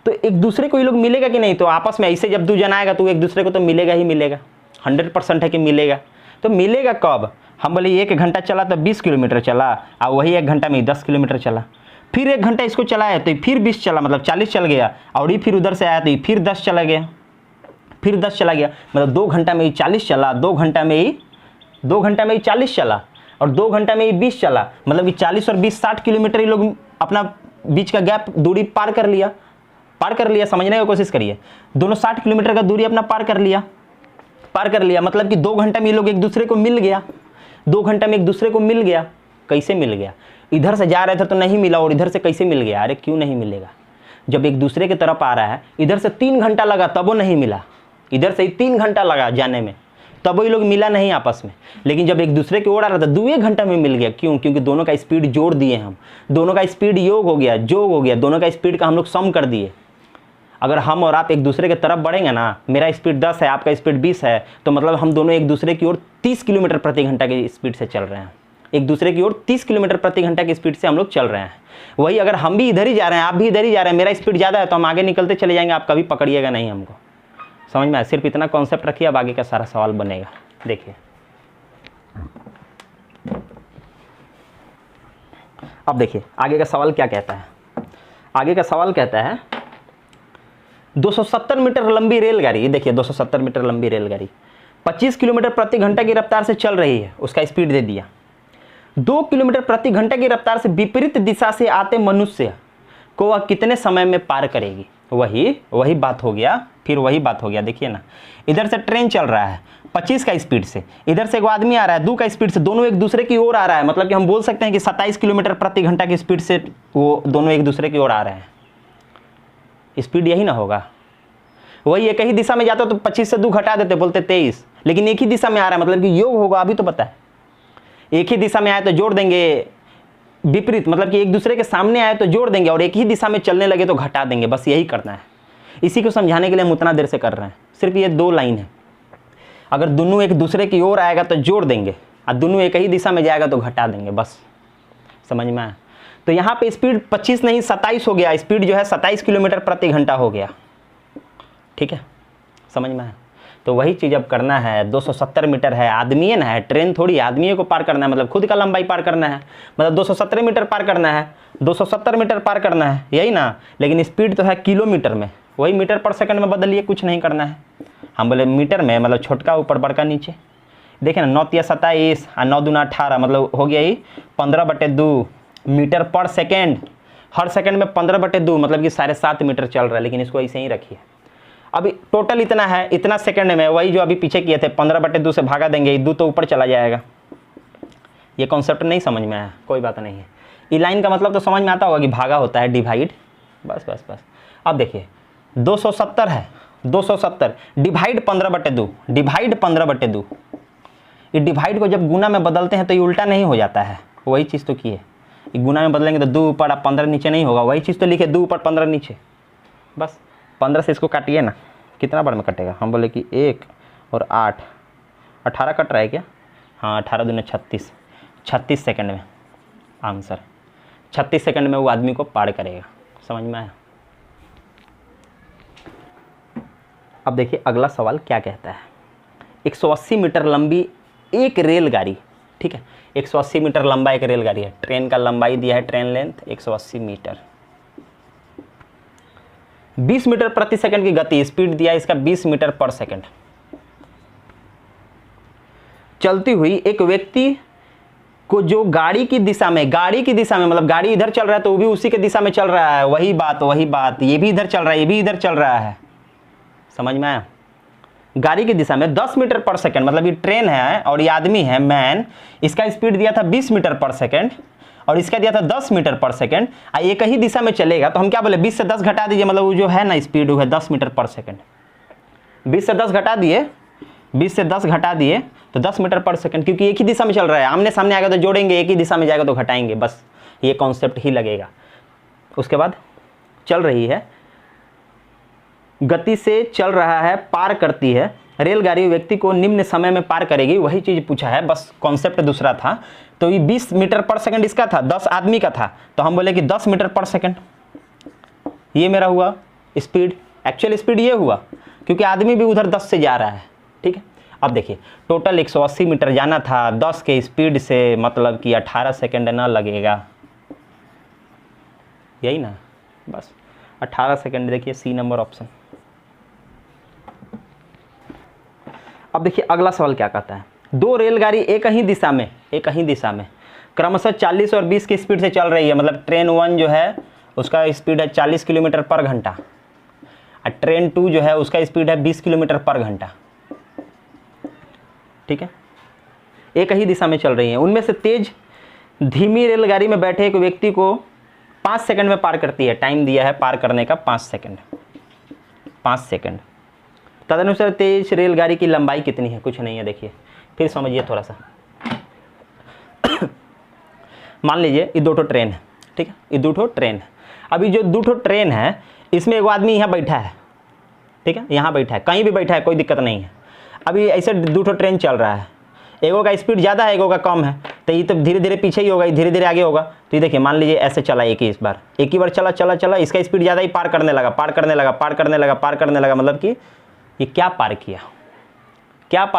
तो एक दूसरे को ये लोग मिलेगा कि नहीं। तो आपस में ऐसे जब 2 जन आएगा तो एक दूसरे को तो मिलेगा ही मिलेगा, 100% है कि मिलेगा। तो मिलेगा कब, हम बोले 1 घंटा चला तो 20 किलोमीटर चला, और वही 1 घंटा में 10 किलोमीटर चला। फिर 1 घंटा इसको चलाया तो फिर 20 चला, मतलब 40 चल गया, और ये फिर उधर से आया तो ये फिर 10 चला गया, फिर 10 चला गया, मतलब 2 घंटा में ही 40 चला, 2 घंटा में ही 40 चला, और 2 घंटा में ही 20 चला, मतलब कि 40 और 20 60 किलोमीटर ये लोग अपना बीच का गैप दूरी पार कर लिया। समझने की कोशिश करिए, दोनों 60 किलोमीटर का दूरी अपना पार कर लिया, मतलब कि 2 घंटा में ये लोग एक दूसरे को मिल गया, 2 घंटा में एक दूसरे को मिल गया। कैसे मिल गया, इधर से जा रहे थे तो नहीं मिला, और इधर से कैसे मिल गया। अरे क्यों नहीं मिलेगा, जब एक दूसरे की तरफ आ रहा है, इधर से 3 घंटा लगा तब वो नहीं मिला, इधर से 3 घंटा लगा जाने में, तब वो लोग मिला नहीं आपस में। लेकिन जब एक दूसरे की ओर आ रहा था 2 घंटा में मिल गया। क्यों? क्योंकि दोनों का स्पीड जोड़ दिए हम, दोनों का स्पीड योग हो गया, दोनों का स्पीड का हम लोग सम कर दिए। अगर हम और आप एक दूसरे की तरफ बढ़ेंगे ना, मेरा स्पीड 10 है, आपका स्पीड 20 है, तो मतलब हम दोनों एक दूसरे की ओर 30 किलोमीटर प्रति घंटा की स्पीड से चल रहे हैं, एक दूसरे की ओर 30 किलोमीटर प्रति घंटा की स्पीड से हम लोग चल रहे हैं। वही अगर हम भी इधर ही जा रहे हैं, आप भी इधर ही जा रहे हैं, मेरा स्पीड ज़्यादा है तो हम आगे निकलते चले जाएंगे, आप कभी पकड़िएगा नहीं हमको। समझ में आया। सिर्फ इतना कॉन्सेप्ट रखिए, अब आगे का सारा सवाल बनेगा। देखिए अब देखिए आगे का सवाल क्या कहता है। आगे का सवाल कहता है 270 मीटर लंबी रेलगाड़ी, ये देखिए 270 मीटर लंबी रेलगाड़ी 25 किलोमीटर प्रति घंटा की रफ्तार से चल रही है, उसका स्पीड दे दिया। 2 किलोमीटर प्रति घंटा की रफ्तार से विपरीत दिशा से आते मनुष्य को वह कितने समय में पार करेगी। वही बात हो गया, फिर वही बात हो गया। देखिए ना, इधर से ट्रेन चल रहा है 25 का स्पीड से, इधर से एक आदमी आ रहा है 2 का स्पीड से, दोनों एक दूसरे की ओर आ रहा है, मतलब कि हम बोल सकते हैं कि 27 किलोमीटर प्रति घंटा की स्पीड से वो दोनों एक दूसरे की ओर आ रहे हैं। स्पीड यही ना होगा। वही एक ही दिशा में जाता तो 25 से 2 घटा देते, बोलते 23, लेकिन एक ही दिशा में आ रहा है, मतलब कि योग होगा। अभी तो पता है, एक ही दिशा में आए तो जोड़ देंगे, विपरीत मतलब कि एक दूसरे के सामने आए तो जोड़ देंगे, और एक ही दिशा में चलने लगे तो घटा देंगे। बस यही करना है। इसी को समझाने के लिए हम उतना देर से कर रहे हैं। सिर्फ ये 2 लाइन है। अगर दोनों एक दूसरे की ओर आएगा तो जोड़ देंगे, और दोनों एक ही दिशा में जाएगा तो घटा देंगे। बस समझ में आया। तो यहाँ पे स्पीड 25 नहीं 27 हो गया, स्पीड जो है 27 किलोमीटर प्रति घंटा हो गया। ठीक है, समझ में आया। तो वही चीज़ अब करना है। 270 मीटर है, आदमी ना है, ट्रेन थोड़ी आदमी को पार करना है, मतलब खुद का लंबाई पार करना है, मतलब 270 मीटर पार करना है, 270 मीटर पार करना है, यही ना। लेकिन स्पीड तो है किलोमीटर में, वही मीटर पर सेकंड में बदलिए, कुछ नहीं करना है। हम बोले मीटर में, मतलब छोटका ऊपर बड़का नीचे। देखें ना, 9 तिया 27 और 9 दूना 18, मतलब हो गया ही 15/2 मीटर पर सेकेंड। हर सेकंड में 15/2 मतलब कि 7.5 मीटर चल रहा है, लेकिन इसको ऐसे ही रखिए। अभी टोटल इतना है, इतना सेकंड में, वही जो अभी पीछे किए थे 15/2 से भागा देंगे, 2 तो ऊपर चला जाएगा। ये कॉन्सेप्ट नहीं समझ में आया, कोई बात नहीं है। ई लाइन का मतलब तो समझ में आता होगा कि भागा होता है, डिवाइड, बस बस बस। अब देखिए 270 है, 270 डिवाइड 15/2, डिवाइड 15/2। ये डिवाइड को जब गुना में बदलते हैं तो ये उल्टा नहीं हो जाता है, वही चीज़ तो की है। गुना में बदलेंगे तो 2 ऊपर और 15 नीचे नहीं होगा, वही चीज़ तो लिखे 2 ऊपर 15 नीचे। बस 15 से इसको काटिए ना, कितना बार में कटेगा? हम बोले कि 1 और 8, 18 कट रहा है क्या? हाँ, 18 दूनी 36, 36 सेकंड में आंसर। 36 सेकंड में वो आदमी को पार करेगा। समझ में आया? अब देखिए अगला सवाल क्या कहता है। 180 मीटर लंबी एक रेलगाड़ी, ठीक है, 180 मीटर लंबा एक रेलगाड़ी है। ट्रेन का लंबाई दिया है, ट्रेन लेंथ 180 मीटर, 20 मीटर प्रति सेकंड की गति, स्पीड दिया है इसका 20 मीटर पर सेकंड। चलती हुई एक व्यक्ति को जो गाड़ी की दिशा में मतलब गाड़ी इधर चल रहा है तो वो भी उसी के दिशा में चल रहा है, वही बात, ये भी इधर चल रहा है, ये भी इधर चल रहा है। समझ में आया? गाड़ी की दिशा में 10 मीटर पर सेकंड, मतलब ये ट्रेन है और ये आदमी है मैन, इसका स्पीड दिया था 20 मीटर पर सेकंड और इसका दिया था 10 मीटर पर सेकंड। एक ही दिशा में चलेगा तो हम क्या बोले, 20 से 10 घटा दीजिए, मतलब वो जो है ना स्पीड वो है 10 मीटर पर सेकंड। 20 से 10 घटा दिए, 20 से 10 घटा दिए तो 10 मीटर पर सेकंड, क्योंकि एक ही दिशा में चल रहा है। आमने सामने आएगा तो जोड़ेंगे, एक ही दिशा में जाएगा तो घटाएंगे, बस ये कॉन्सेप्ट ही लगेगा। उसके बाद चल रही है, गति से चल रहा है, पार करती है रेलगाड़ी, व्यक्ति को निम्न समय में पार करेगी, वही चीज़ पूछा है, बस कॉन्सेप्ट दूसरा था। तो ये 20 मीटर पर सेकंड इसका था, 10 आदमी का था, तो हम बोले कि 10 मीटर पर सेकंड ये मेरा हुआ स्पीड। एक्चुअल स्पीड ये हुआ क्योंकि आदमी भी उधर 10 से जा रहा है, ठीक है। अब देखिए टोटल 180 मीटर जाना था 10 के स्पीड से, मतलब कि 18 सेकंड ना लगेगा, यही ना, बस 18 सेकंड। देखिए सी नंबर ऑप्शन। अब देखिए अगला सवाल क्या कहता है। 2 रेलगाड़ी एक ही दिशा में क्रमशः 40 और 20 की स्पीड से चल रही है, मतलब ट्रेन 1 जो है उसका स्पीड है 40 किलोमीटर पर घंटा और ट्रेन 2 जो है उसका स्पीड है 20 किलोमीटर पर घंटा, ठीक है। एक ही दिशा में चल रही हैं। उनमें से तेज धीमी रेलगाड़ी में बैठे एक व्यक्ति को 5 सेकंड में पार करती है। टाइम दिया है पार करने का 5 सेकंड। तदनुसार तेज रेलगाड़ी की लंबाई कितनी है? कुछ नहीं है, देखिए फिर समझिए थोड़ा सा। मान लीजिए ये 2 ट्रेन है, ठीक है, ये 2 ट्रेन है। अभी जो 2 ट्रेन है इसमें एक आदमी यहाँ बैठा है, ठीक है, यहाँ बैठा है, कहीं भी बैठा है, कोई दिक्कत नहीं है। अभी ऐसे 2 ट्रेन चल रहा है, एगो का स्पीड ज़्यादा है, एगो का कम है, तो ये तो धीरे धीरे पीछे ही होगा, धीरे धीरे आगे होगा। तो ये देखिए मान लीजिए ऐसे चला एक ही बार चला, इसका स्पीड ज़्यादा ही पार करने लगा, मतलब कि ये क्या पार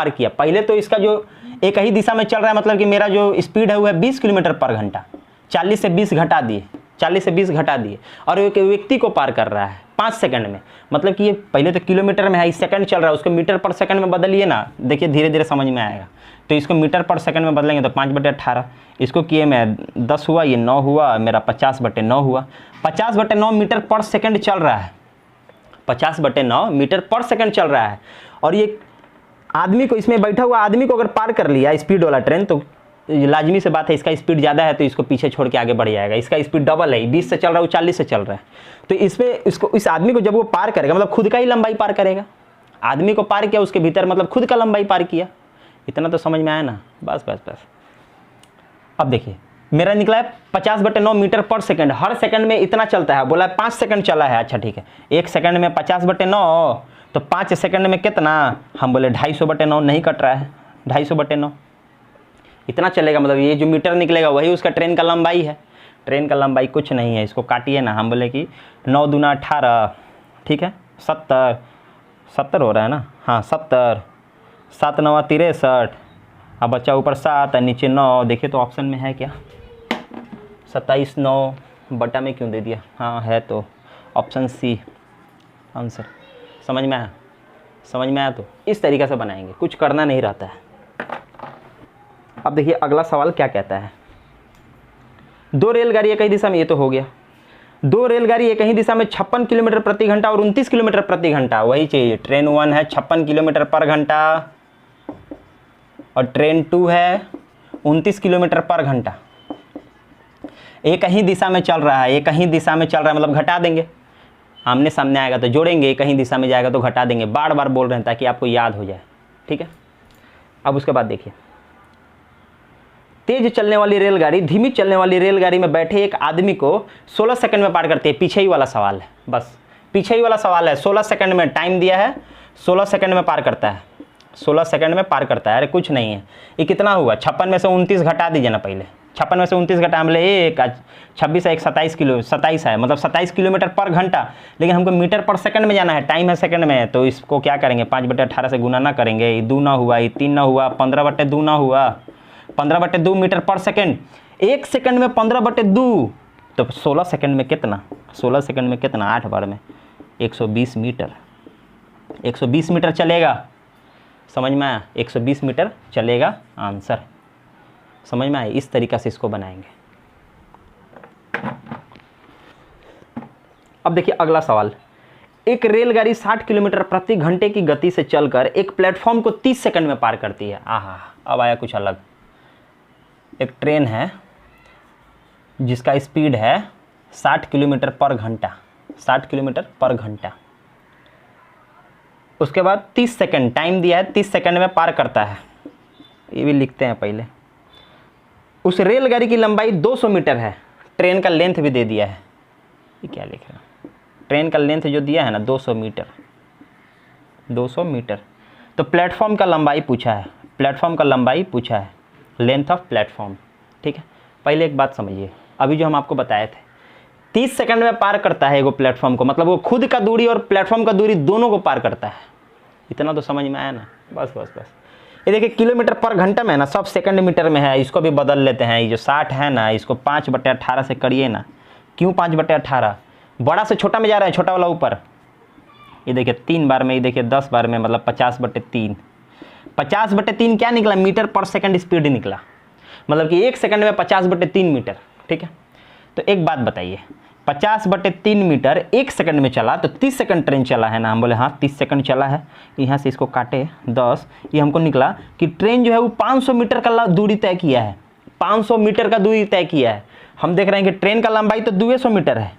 किया? पहले तो इसका जो एक ही दिशा में चल रहा है, मतलब कि मेरा जो स्पीड है वो है 20 किलोमीटर पर घंटा, 40 से 20 घटा दिए और एक व्यक्ति को पार कर रहा है 5 सेकंड में, मतलब कि ये पहले तो किलोमीटर में है, सेकंड चल रहा है, उसको मीटर पर सेकंड में बदलिए ना, देखिए धीरे धीरे समझ में आएगा। तो इसको मीटर पर सेकंड में बदलेंगे तो 5/18, इसको किए मैं 10 हुआ, ये 9 हुआ, मेरा 50/9 हुआ। 50/9 मीटर पर सेकंड चल रहा है, 50/9 मीटर पर सेकंड चल रहा है। और ये आदमी को, इसमें बैठा हुआ आदमी को अगर पार कर लिया स्पीड वाला ट्रेन, तो लाजमी से बात है इसका स्पीड ज़्यादा है तो इसको पीछे छोड़ के आगे बढ़ जाएगा। इसका स्पीड डबल है, 20 से चल रहा है, वो 40 से चल रहा है। तो इसमें इस आदमी को जब वो पार करेगा, मतलब खुद का ही लंबाई पार करेगा। आदमी को पार किया उसके भीतर, मतलब खुद का लंबाई पार किया। इतना तो समझ में आया ना, बस। अब देखिए मेरा निकला है 50/9 मीटर पर सेकंड, हर सेकंड में इतना चलता है, बोला 5 सेकंड चला है। अच्छा ठीक है, 1 सेकंड में 50/9 तो 5 सेकंड में कितना? हम बोले 250/9, नहीं कट रहा है, 250/9 इतना चलेगा, मतलब ये जो मीटर निकलेगा वही उसका ट्रेन का लंबाई है। ट्रेन का लंबाई कुछ नहीं है, इसको काटिए ना। हम बोले कि 9 दूना 18, ठीक है, 70 हो रहा है ना, हाँ 70, 7 9 63, अब बच्चा ऊपर 7 और नीचे 9। देखिए तो ऑप्शन में है क्या? 27 9 बटा में क्यों दे दिया? हाँ है तो ऑप्शन सी आंसर। समझ में आया? तो इस तरीक़े से बनाएंगे, कुछ करना नहीं रहता है। अब देखिए अगला सवाल क्या कहता है, दो रेलगाड़ी एक ही दिशा में, ये तो हो गया, दो रेलगाड़ी एक ही दिशा में 56 किलोमीटर प्रति घंटा और 29 किलोमीटर प्रति घंटा, वही चाहिए। ट्रेन 1 है 56 किलोमीटर पर घंटा और ट्रेन 2 है 29 किलोमीटर पर घंटा। एक ही दिशा में चल रहा है, एक ही दिशा में चल रहा है, मतलब घटा देंगे, आमने सामने आएगा तो जोड़ेंगे, एक ही दिशा में जाएगा तो घटा देंगे। बार बार बोल रहे हैं ताकि आपको याद हो जाए, ठीक है। अब उसके बाद देखिए, तेज चलने वाली रेलगाड़ी धीमी चलने वाली रेलगाड़ी में बैठे एक आदमी को 16 सेकंड में पार करती है। पीछे ही वाला सवाल है, बस पीछे ही वाला सवाल है। 16 सेकंड में टाइम दिया है, 16 सेकंड में पार करता है, 16 सेकंड में पार करता है। अरे कुछ नहीं है, ये कितना हुआ, 56 में से 29 घटा दीजिए ना पहले। 56 में से 29 घटा मतलब एक 26 है, एक 27 है, मतलब 27 किलोमीटर पर घंटा। लेकिन हमको मीटर पर सेकंड में जाना है, टाइम है सेकंड में, तो इसको क्या करेंगे, 5/18 से गुना ना करेंगे। ये 2 ना हुआ, ये 3 ना हुआ, 15/2 ना हुआ, 15/2 मीटर पर सेकंड। एक सेकंड में 15/2, तो 16 सेकंड में कितना, 16 सेकंड में कितना, 8 बार में 120 मीटर, 120 मीटर चलेगा। समझ में आया, 120 मीटर चलेगा आंसर। समझ में आया, इस तरीक़ा से इसको बनाएंगे। अब देखिए अगला सवाल, एक रेलगाड़ी 60 किलोमीटर प्रति घंटे की गति से चलकर एक प्लेटफॉर्म को 30 सेकंड में पार करती है। आहा, अब आया कुछ अलग। एक ट्रेन है जिसका स्पीड है 60 किलोमीटर पर घंटा, 60 किलोमीटर पर घंटा। उसके बाद 30 सेकंड टाइम दिया है, 30 सेकंड में पार करता है। ये भी लिखते हैं पहले। उस रेलगाड़ी की लंबाई 200 मीटर है, ट्रेन का लेंथ भी दे दिया है। ये क्या लिख रहा है, ट्रेन का लेंथ जो दिया है ना 200 मीटर, 200 मीटर। तो प्लेटफॉर्म का लंबाई पूछा है, प्लेटफॉर्म का लंबाई पूछा है, लेंथ ऑफ प्लेटफॉर्म, ठीक है। पहले एक बात समझिए, अभी जो हम आपको बताए थे 30 सेकंड में पार करता है वो प्लेटफॉर्म को, मतलब वो खुद का दूरी और प्लेटफॉर्म का दूरी दोनों को पार करता है। इतना तो समझ में आया ना, बस बस बस। ये देखिए किलोमीटर पर घंटा में है ना, सब सेकंड मीटर में है, इसको भी बदल लेते हैं। ये जो 60 है ना, इसको 5/18 से करिए ना। क्यों 5/18, बड़ा से छोटा में जा रहा है, छोटा वाला ऊपर। ये देखिए 3 बार में, ये देखिए 10 बार में, मतलब 50/3। 50/3 क्या निकला, मीटर पर सेकंड स्पीड निकला, मतलब कि 1 सेकंड में 50/3 मीटर, ठीक है। तो एक बात बताइए, 50/3 मीटर 1 सेकंड में चला तो 30 सेकंड ट्रेन चला है ना। हम बोले हाँ 30 सेकंड चला है। यहाँ से इसको काटे 10, ये हमको निकला कि ट्रेन जो है वो 500 मीटर का दूरी तय किया है, 500 मीटर का दूरी तय किया है। हम देख रहे हैं कि ट्रेन का लंबाई तो 200 मीटर है,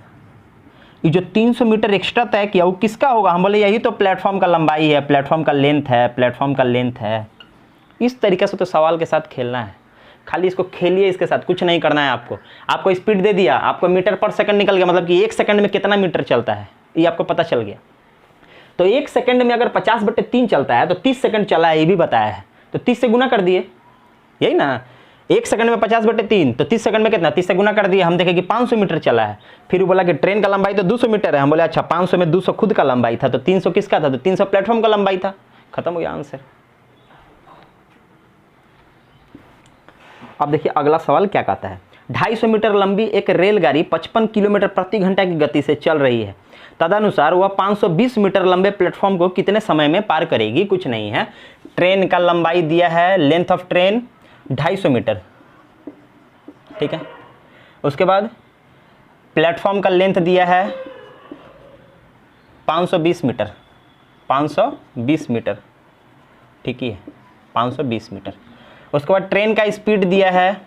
ये जो 300 मीटर एक्स्ट्रा तय किया वो किसका होगा। हम बोले यही तो प्लेटफॉर्म का लंबाई है, प्लेटफॉर्म का लेंथ है, प्लेटफॉर्म का लेंथ है। इस तरीके से तो सवाल के साथ खेलना है, खाली इसको खेलिए, इसके साथ कुछ नहीं करना है आपको। आपको स्पीड दे दिया, आपको मीटर पर सेकंड निकल गया, मतलब कि 1 सेकंड में कितना मीटर चलता है ये आपको पता चल गया। तो 1 सेकंड में अगर 50/3 चलता है तो 30 सेकंड चला है, ये भी बताया है, तो 30 से गुना कर दिए, यही ना। 1 सेकंड में 50/3 तो 30 सेकंड में कितना, 30 से गुना कर दिए। हम देखें कि 500 मीटर चला है। फिर वो बोला कि ट्रेन का लंबाई तो 200 मीटर है। हम बोले अच्छा 500 में 200 खुद का लंबाई था, तो 300 किसका था, तो 300 प्लेटफॉर्म का लंबाई था। खत्म हो गया आंसर। अब देखिए अगला सवाल क्या कहता है, 250 मीटर लंबी एक रेलगाड़ी 55 किलोमीटर प्रति घंटा की गति से चल रही है। तदनुसार वह 520 मीटर लंबे प्लेटफॉर्म को कितने समय में पार करेगी। कुछ नहीं है, ट्रेन का लंबाई दिया है, लेंथ ऑफ ट्रेन 250 मीटर, ठीक है। उसके बाद प्लेटफॉर्म का लेंथ दिया है 520 मीटर, 520 मीटर, ठीक ही है, 520 मीटर। उसके बाद ट्रेन का स्पीड दिया है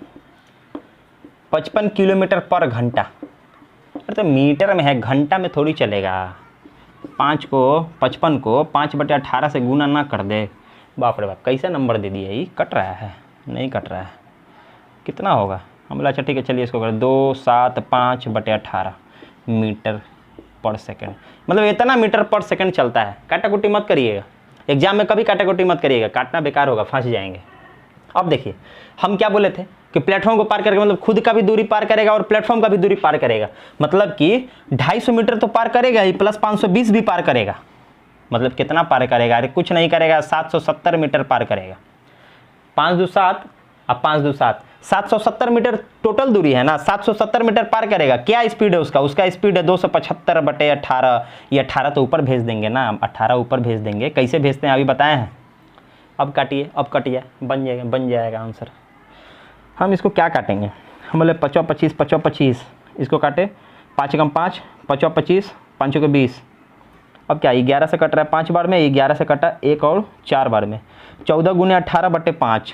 55 किलोमीटर पर घंटा। अरे तो मीटर में है, घंटा में थोड़ी चलेगा। 55 को 5/18 से गुना ना कर दे, बाप रे बाप, कैसे नंबर दे दिया। ये कट रहा है, नहीं कट रहा है, कितना होगा। हम बोला अच्छा ठीक है, चलिए इसको कर 275/18 मीटर पर सेकंड, मतलब इतना मीटर पर सेकंड चलता है। काटाकुटी मत करिएगा, एग्जाम में कभी काटाकुटी मत करिएगा, काटना बेकार होगा, फंस जाएंगे। अब देखिए हम क्या बोले थे कि प्लेटफॉर्म को पार करेगा, मतलब खुद का भी दूरी पार करेगा और प्लेटफॉर्म का भी दूरी पार करेगा, मतलब कि 250 मीटर तो पार करेगा ही, प्लस 520 भी पार करेगा। मतलब कितना पार करेगा, अरे कुछ नहीं करेगा, 770 मीटर पार करेगा। 5 2 7 अब 5 2 7 770 मीटर टोटल दूरी है ना, 770 मीटर पार करेगा। क्या स्पीड है उसका, उसका स्पीड है 275/18। ये 18 तो ऊपर भेज देंगे ना, 18 ऊपर भेज देंगे। कैसे भेजते हैं अभी बताए हैं। अब काटिए, अब कट जाए, बन जाएगा आंसर। हम इसको क्या काटेंगे, हम बोले 5 25 5 25, इसको काटे 5 कम 5 5 25 5 के 20। अब क्या 11 से कट रहा है 5 बार में, 11 से कटा 1 और 4 बार में, 14 गुने 18 बटे 5।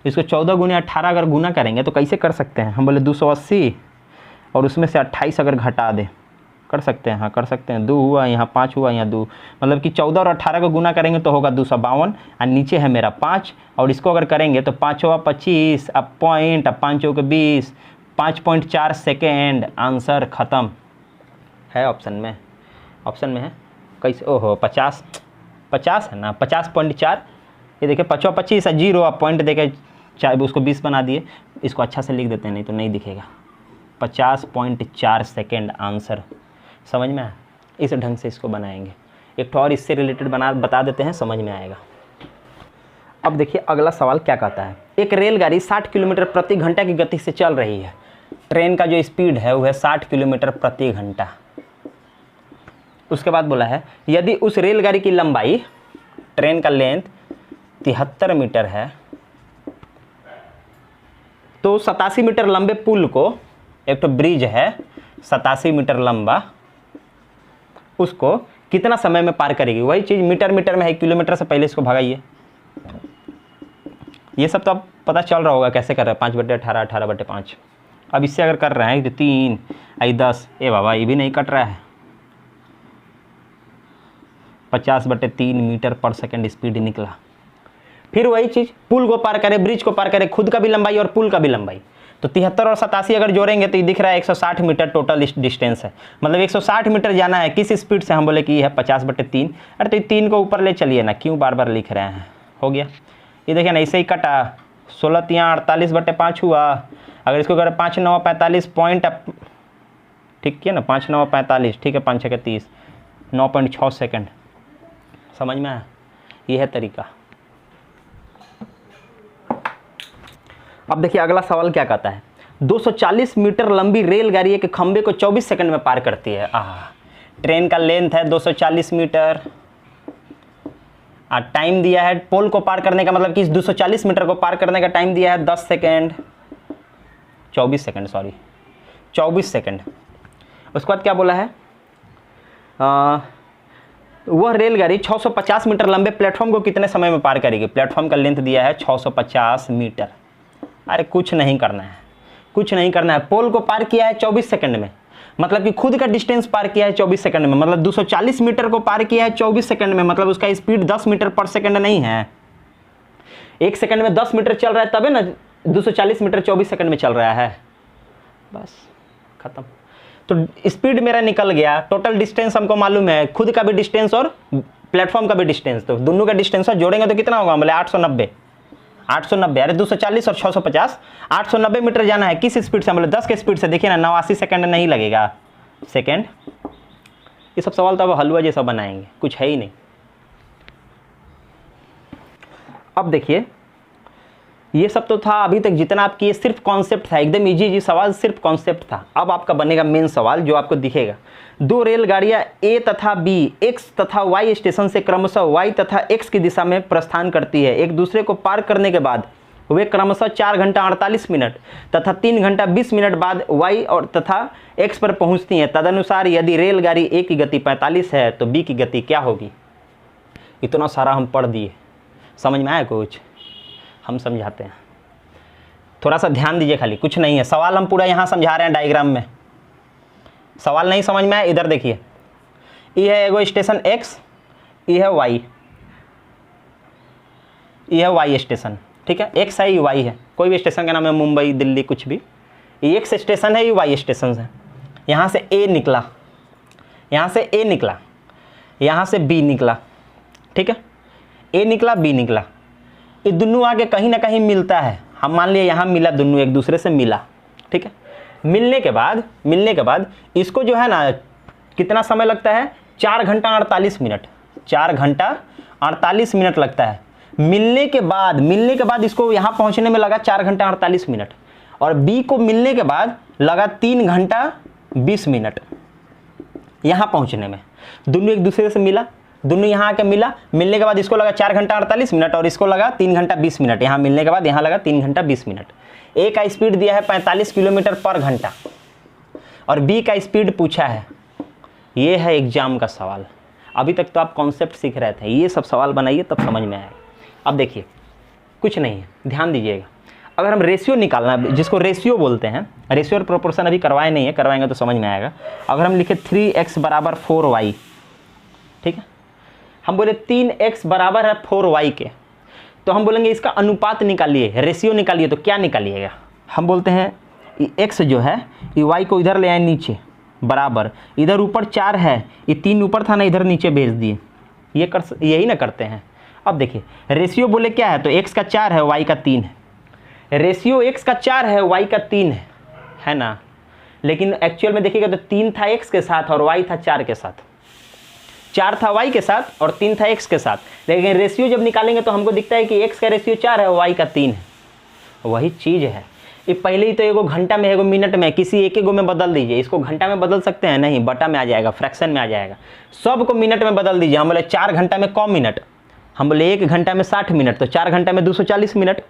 इसको 14 गुने 18 अगर गुना करेंगे तो कैसे कर सकते हैं, हम बोले 280 और उसमें से 28 अगर घटा दें, कर सकते हैं, हाँ कर सकते हैं। 2 हुआ, यहाँ 5 हुआ, यहाँ 2, मतलब कि 14 और 18 को गुना करेंगे तो होगा 252 और नीचे है मेरा 5, और इसको अगर करेंगे तो 5 25, अब पॉइंट, अब 5 के 20, 5.4 सेकेंड। आंसर ख़त्म है ऑप्शन में, ऑप्शन में है। कैसे, ओहो 50 है ना, 50.4। ये देखिए 5 25 जीरो, अब पॉइंट देके चाहे उसको 20 बना दिए। इसको अच्छा से लिख देते हैं, नहीं तो नहीं दिखेगा। 50.4 सेकेंड आंसर। समझ में आया? इस ढंग से इसको बनाएंगे। एक तो और इससे रिलेटेड बता देते हैं, समझ में आएगा। अब देखिए अगला सवाल क्या कहता है। एक रेलगाड़ी 60 किलोमीटर प्रति घंटा की गति से चल रही है। ट्रेन का जो स्पीड है वह 60 किलोमीटर प्रति घंटा। उसके बाद बोला है यदि उस रेलगाड़ी की लंबाई, ट्रेन का लेंथ 73 मीटर है, तो 87 मीटर लंबे पुल को, एक तो ब्रिज है 87 मीटर लंबा, उसको कितना समय में पार करेगी। वही चीज़ मीटर में है, किलोमीटर से पहले इसको भगाइए। ये सब तो अब पता चल रहा होगा कैसे कर रहे हैं। 5/18 18/5। अब इससे अगर कर रहे हैं तो 3 10, ए बाबा ये भी नहीं कट रहा है। 50/3 मीटर पर सेकेंड स्पीड निकला। फिर वही चीज़, पुल को पार करे, ब्रिज को पार करे, खुद का भी लंबाई और पुल का भी लंबाई, तो 73 और 87 अगर जोड़ेंगे तो ये दिख रहा है 160 मीटर टोटल डिस्टेंस है। मतलब 160 मीटर जाना है। किस स्पीड से, हम बोले कि ये है 50/3। अरे तो 3 को ऊपर ले चलिए ना, क्यों बार बार लिख रहे हैं। हो गया, ये देखिए ना, ऐसे ही कटा। 16 3 48/5 हुआ। अगर इसको करें 5 9 45 पॉइंट, ठीक है ना, 5 9 45, ठीक है, 5 6 30, 9.6 सेकेंड। समझ में आया? ये है तरीका। अब देखिए अगला सवाल क्या कहता है। 240 मीटर लंबी रेलगाड़ी एक खंबे को 24 सेकंड में पार करती है। ट्रेन का लेंथ है 240 मीटर, टाइम दिया है पोल को पार करने का, मतलब कि इस 240 मीटर को पार करने का टाइम दिया है 10 सेकेंड, 24 सेकेंड, सॉरी 24 सेकेंड। उसके बाद क्या बोला है, वह रेलगाड़ी 650 मीटर लंबे प्लेटफॉर्म को कितने समय में पार करेगी। प्लेटफॉर्म का लेंथ दिया है 650 मीटर। अरे कुछ नहीं करना है, कुछ नहीं करना है। पोल को पार किया है 24 सेकंड में, मतलब कि खुद का डिस्टेंस पार किया है 24 सेकंड में, मतलब 240 मीटर को पार किया है 24 सेकंड में, मतलब उसका स्पीड 10 मीटर पर सेकंड नहीं है। 1 सेकंड में 10 मीटर चल रहा है तबे ना 240 मीटर 24 सेकंड में चल रहा है। बस खत्म। तो स्पीड मेरा निकल गया, टोटल डिस्टेंस हमको मालूम है, खुद का भी डिस्टेंस और प्लेटफॉर्म का भी डिस्टेंस, तो दोनों का डिस्टेंस जोड़ेंगे तो कितना होगा, बोले 890। अरे 240 और 650, 890 मीटर जाना है। किस स्पीड से, बोले 10 के स्पीड से। देखिए ना 89 सेकंड नहीं लगेगा सेकंड। ये सब सवाल तो अब हलवा जैसा बनाएंगे, कुछ है ही नहीं। अब देखिए ये सब तो था अभी तक जितना आप किए, सिर्फ कॉन्सेप्ट था, एकदम इजी सवाल, सिर्फ कॉन्सेप्ट था। अब आपका बनेगा मेन सवाल जो आपको दिखेगा। 2 रेलगाड़ियां ए तथा बी एक्स तथा वाई स्टेशन से क्रमशः वाई तथा एक्स की दिशा में प्रस्थान करती है। एक दूसरे को पार करने के बाद वे क्रमशः 4 घंटा 48 मिनट तथा 3 घंटा 20 मिनट बाद वाई और तथा एक्स पर पहुंचती हैं। तदनुसार यदि रेलगाड़ी ए की गति 45 है तो बी की गति क्या होगी। इतना सारा हम पढ़ दिए, समझ में आया कुछ? हम समझाते हैं, थोड़ा सा ध्यान दीजिए। खाली कुछ नहीं है, सवाल हम पूरा यहाँ समझा रहे हैं डायग्राम में। सवाल नहीं समझ में आया, इधर देखिए। ये है एगो स्टेशन एक्स, ये है वाई, ये है वाई स्टेशन, ठीक है। एक्स है, ये वाई है। कोई भी स्टेशन का नाम है, मुंबई दिल्ली कुछ भी। ये एक्स स्टेशन है, ये वाई स्टेशन है। यहाँ से ए निकला, यहाँ से ए निकला, यहाँ से बी निकला, ठीक है। ए निकला, बी निकला, ये दोनों आगे कहीं ना कहीं मिलता है। हम मान लिया यहाँ मिला, दोनों एक दूसरे से मिला, ठीक है। मिलने के बाद इसको जो है ना कितना समय लगता है, 4 घंटा 48 मिनट, 4 घंटा 48 मिनट लगता है। मिलने के बाद इसको यहाँ पहुँचने में लगा 4 घंटा 48 मिनट, और बी को मिलने के बाद लगा 3 घंटा 20 मिनट यहाँ पहुँचने में। दोनों एक दूसरे से मिला, दोनों यहाँ आके मिला, मिलने के बाद इसको लगा 4 घंटा 48 मिनट और इसको लगा 3 घंटा 20 मिनट। यहाँ मिलने के बाद यहाँ लगा 3 घंटा 20 मिनट। ए का स्पीड दिया है 45 किलोमीटर पर घंटा और बी का स्पीड पूछा है। ये है एग्जाम का सवाल। अभी तक तो आप कॉन्सेप्ट सीख रहे थे, ये सब सवाल बनाइए तब समझ में आएगा। अब देखिए कुछ नहीं है, ध्यान दीजिएगा। अगर हम रेशियो निकालना, जिसको रेशियो बोलते हैं, रेशियो और प्रोपोर्शन अभी करवाए नहीं है, करवाएंगे तो समझ में आएगा। अगर हम लिखे 3x बराबर 4y, ठीक है, हम बोले 3x बराबर है 4y के, तो हम बोलेंगे इसका अनुपात निकालिए, रेशियो निकालिए, तो क्या निकालिएगा? हम बोलते हैं x जो है ये y को इधर ले आए नीचे, बराबर इधर ऊपर 4 है, ये 3 ऊपर था ना, इधर नीचे भेज दिए। यही ना करते हैं। अब देखिए रेशियो बोले क्या है, तो x का 4 है, y का 3 है। रेशियो x का 4 है, y का 3 है ना, लेकिन एक्चुअल में देखिएगा तो 3 था x के साथ और y था 4 के साथ। 4 था y के साथ और 3 था x के साथ, लेकिन रेशियो जब निकालेंगे तो हमको दिखता है कि x का रेशियो 4 है, y का 3 है। वही चीज़ है। ये पहले ही तो एगो घंटा में एगो मिनट में, किसी एक एगो में बदल दीजिए। इसको घंटा में बदल सकते हैं? नहीं, बटा में आ जाएगा, फ्रैक्शन में आ जाएगा। सबको मिनट में बदल दीजिए। हम बोले 4 घंटा में कम मिनट, हम बोले 1 घंटा में 60 मिनट, तो 4 घंटा में 240 मिनट,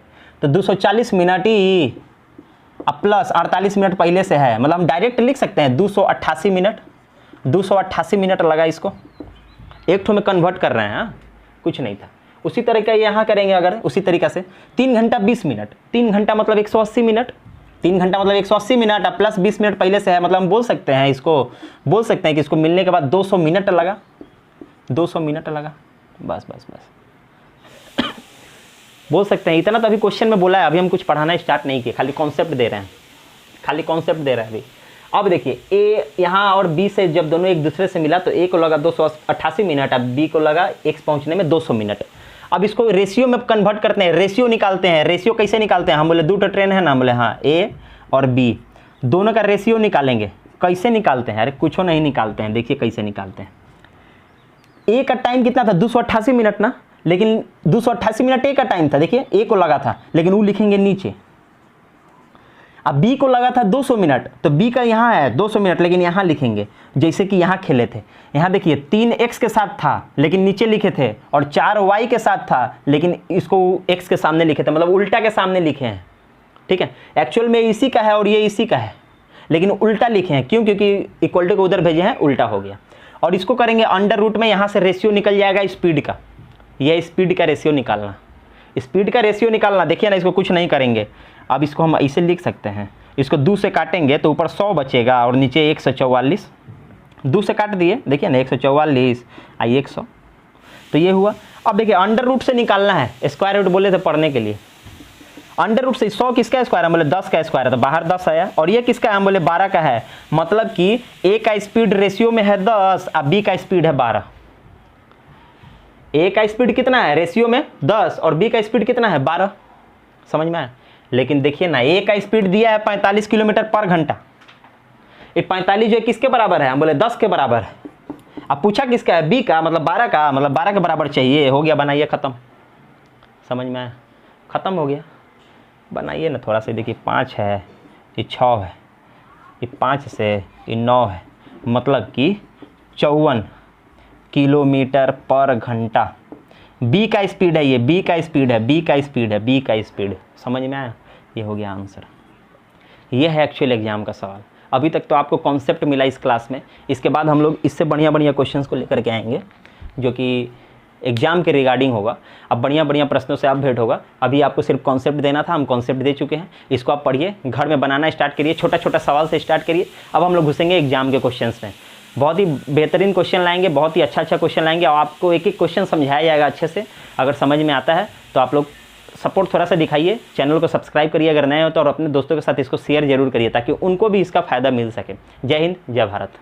तो 240 मिनट ही अब प्लस 48 मिनट पहले से है, मतलब हम डायरेक्ट लिख सकते हैं 288 मिनट। 288 मिनट लगा, इसको एक ठो में कन्वर्ट कर रहे हैं। हाँ, कुछ नहीं था। उसी तरह का यहाँ करेंगे, अगर उसी तरीक़ा से 3 घंटा 20 मिनट, 3 घंटा मतलब 180 मिनट, 3 घंटा मतलब 180 मिनट अब प्लस 20 मिनट पहले से है, मतलब हम बोल सकते हैं कि इसको मिलने के बाद 200 मिनट लगा, 200 मिनट लगा। बस बोल सकते हैं। इतना तो अभी क्वेश्चन में बोला है, अभी हम कुछ पढ़ाना स्टार्ट नहीं किए, खाली कॉन्सेप्ट दे रहे हैं, अभी। अब देखिए ए यहाँ और बी से जब दोनों एक दूसरे से मिला तो ए को लगा 288 मिनट, अब बी को लगा x पहुँचने में 200 मिनट। अब इसको रेशियो में कन्वर्ट करते हैं, रेशियो निकालते हैं। रेशियो कैसे निकालते हैं? हम बोले 2 ट्रेन है ना, हम बोले हाँ ए और बी दोनों का रेशियो निकालेंगे। कैसे निकालते हैं? अरे कुछ नहीं निकालते हैं, देखिए कैसे निकालते हैं। ए का टाइम कितना था? 288 मिनट ना, लेकिन 288 मिनट ए का टाइम था। देखिए ए को लगा था, लेकिन वो लिखेंगे नीचे। अब बी को लगा था 200 मिनट, तो बी का यहाँ है 200 मिनट, लेकिन यहाँ लिखेंगे जैसे कि यहाँ खेले थे। यहाँ देखिए 3x के साथ था लेकिन नीचे लिखे थे, और 4y के साथ था लेकिन इसको x के सामने लिखे थे, मतलब उल्टा के सामने लिखे हैं। ठीक है, एक्चुअल में इसी का है और ये इसी का है, लेकिन उल्टा लिखे हैं। क्यों? क्योंकि इक्वल टू को उधर भेजे हैं, उल्टा हो गया। और इसको करेंगे अंडर रूट में, यहाँ से रेशियो निकल जाएगा स्पीड का। यह स्पीड का रेशियो निकालना, स्पीड का रेशियो निकालना। देखिए ना, इसको कुछ नहीं करेंगे। अब इसको हम ऐसे लिख सकते हैं, इसको 2 से काटेंगे तो ऊपर 100 बचेगा और नीचे 144। 2 से काट दिए, देखिए ना 144 आई 100, तो ये हुआ। अब देखिए अंडर रूट से निकालना है, स्क्वायर रूट बोले थे पढ़ने के लिए। अंडर रूट से 100 किसका स्क्वायर है? हम बोले 10 का स्क्वायर है, तो बाहर 10 आया। और ये किसका है? हम बोले 12 का है। मतलब कि ए का स्पीड रेशियो में है 10 और बी का स्पीड है 12। ए का स्पीड कितना है रेशियो में? 10 और बी का स्पीड कितना है? 12। समझ में आया? लेकिन देखिए ना, ए का स्पीड दिया है 45 किलोमीटर पर घंटा। ये 45 जो है किसके बराबर है? हम बोले 10 के बराबर है। अब पूछा किसका है? बी का, मतलब 12 का, मतलब 12 के बराबर चाहिए। हो गया, बनाइए, ख़त्म। समझ में आया? ख़त्म हो गया। बनाइए ना थोड़ा सा। देखिए 5 है, ये 6 है, ये 5 से ये 9 है, मतलब कि 54 किलोमीटर पर घंटा। बी का स्पीड है, ये बी का स्पीड है, बी का स्पीड है, बी का स्पीड। समझ में आया? ये हो गया आंसर। ये है एक्चुअल एग्जाम का सवाल। अभी तक तो आपको कॉन्सेप्ट मिला इस क्लास में। इसके बाद हम लोग इससे बढ़िया क्वेश्चंस को लेकर के आएंगे, जो कि एग्जाम के रिगार्डिंग होगा। अब बढ़िया प्रश्नों से आप भेंट होगा। अभी आपको सिर्फ कॉन्सेप्ट देना था, हम कॉन्सेप्ट दे चुके हैं। इसको आप पढ़िए, घर में बनाना स्टार्ट करिए, छोटा सवाल से स्टार्ट करिए। अब हम लोग घुसेंगे एग्जाम के क्वेश्चंस में। बहुत ही बेहतरीन क्वेश्चन लाएंगे, बहुत ही अच्छा क्वेश्चन लाएंगे, और आपको एक क्वेश्चन समझाया जाएगा अच्छे से। अगर समझ में आता है तो आप लोग सपोर्ट थोड़ा सा दिखाइए, चैनल को सब्सक्राइब करिए अगर नए हो तो, और अपने दोस्तों के साथ इसको शेयर जरूर करिए ताकि उनको भी इसका फ़ायदा मिल सके। जय हिंद, जय भारत।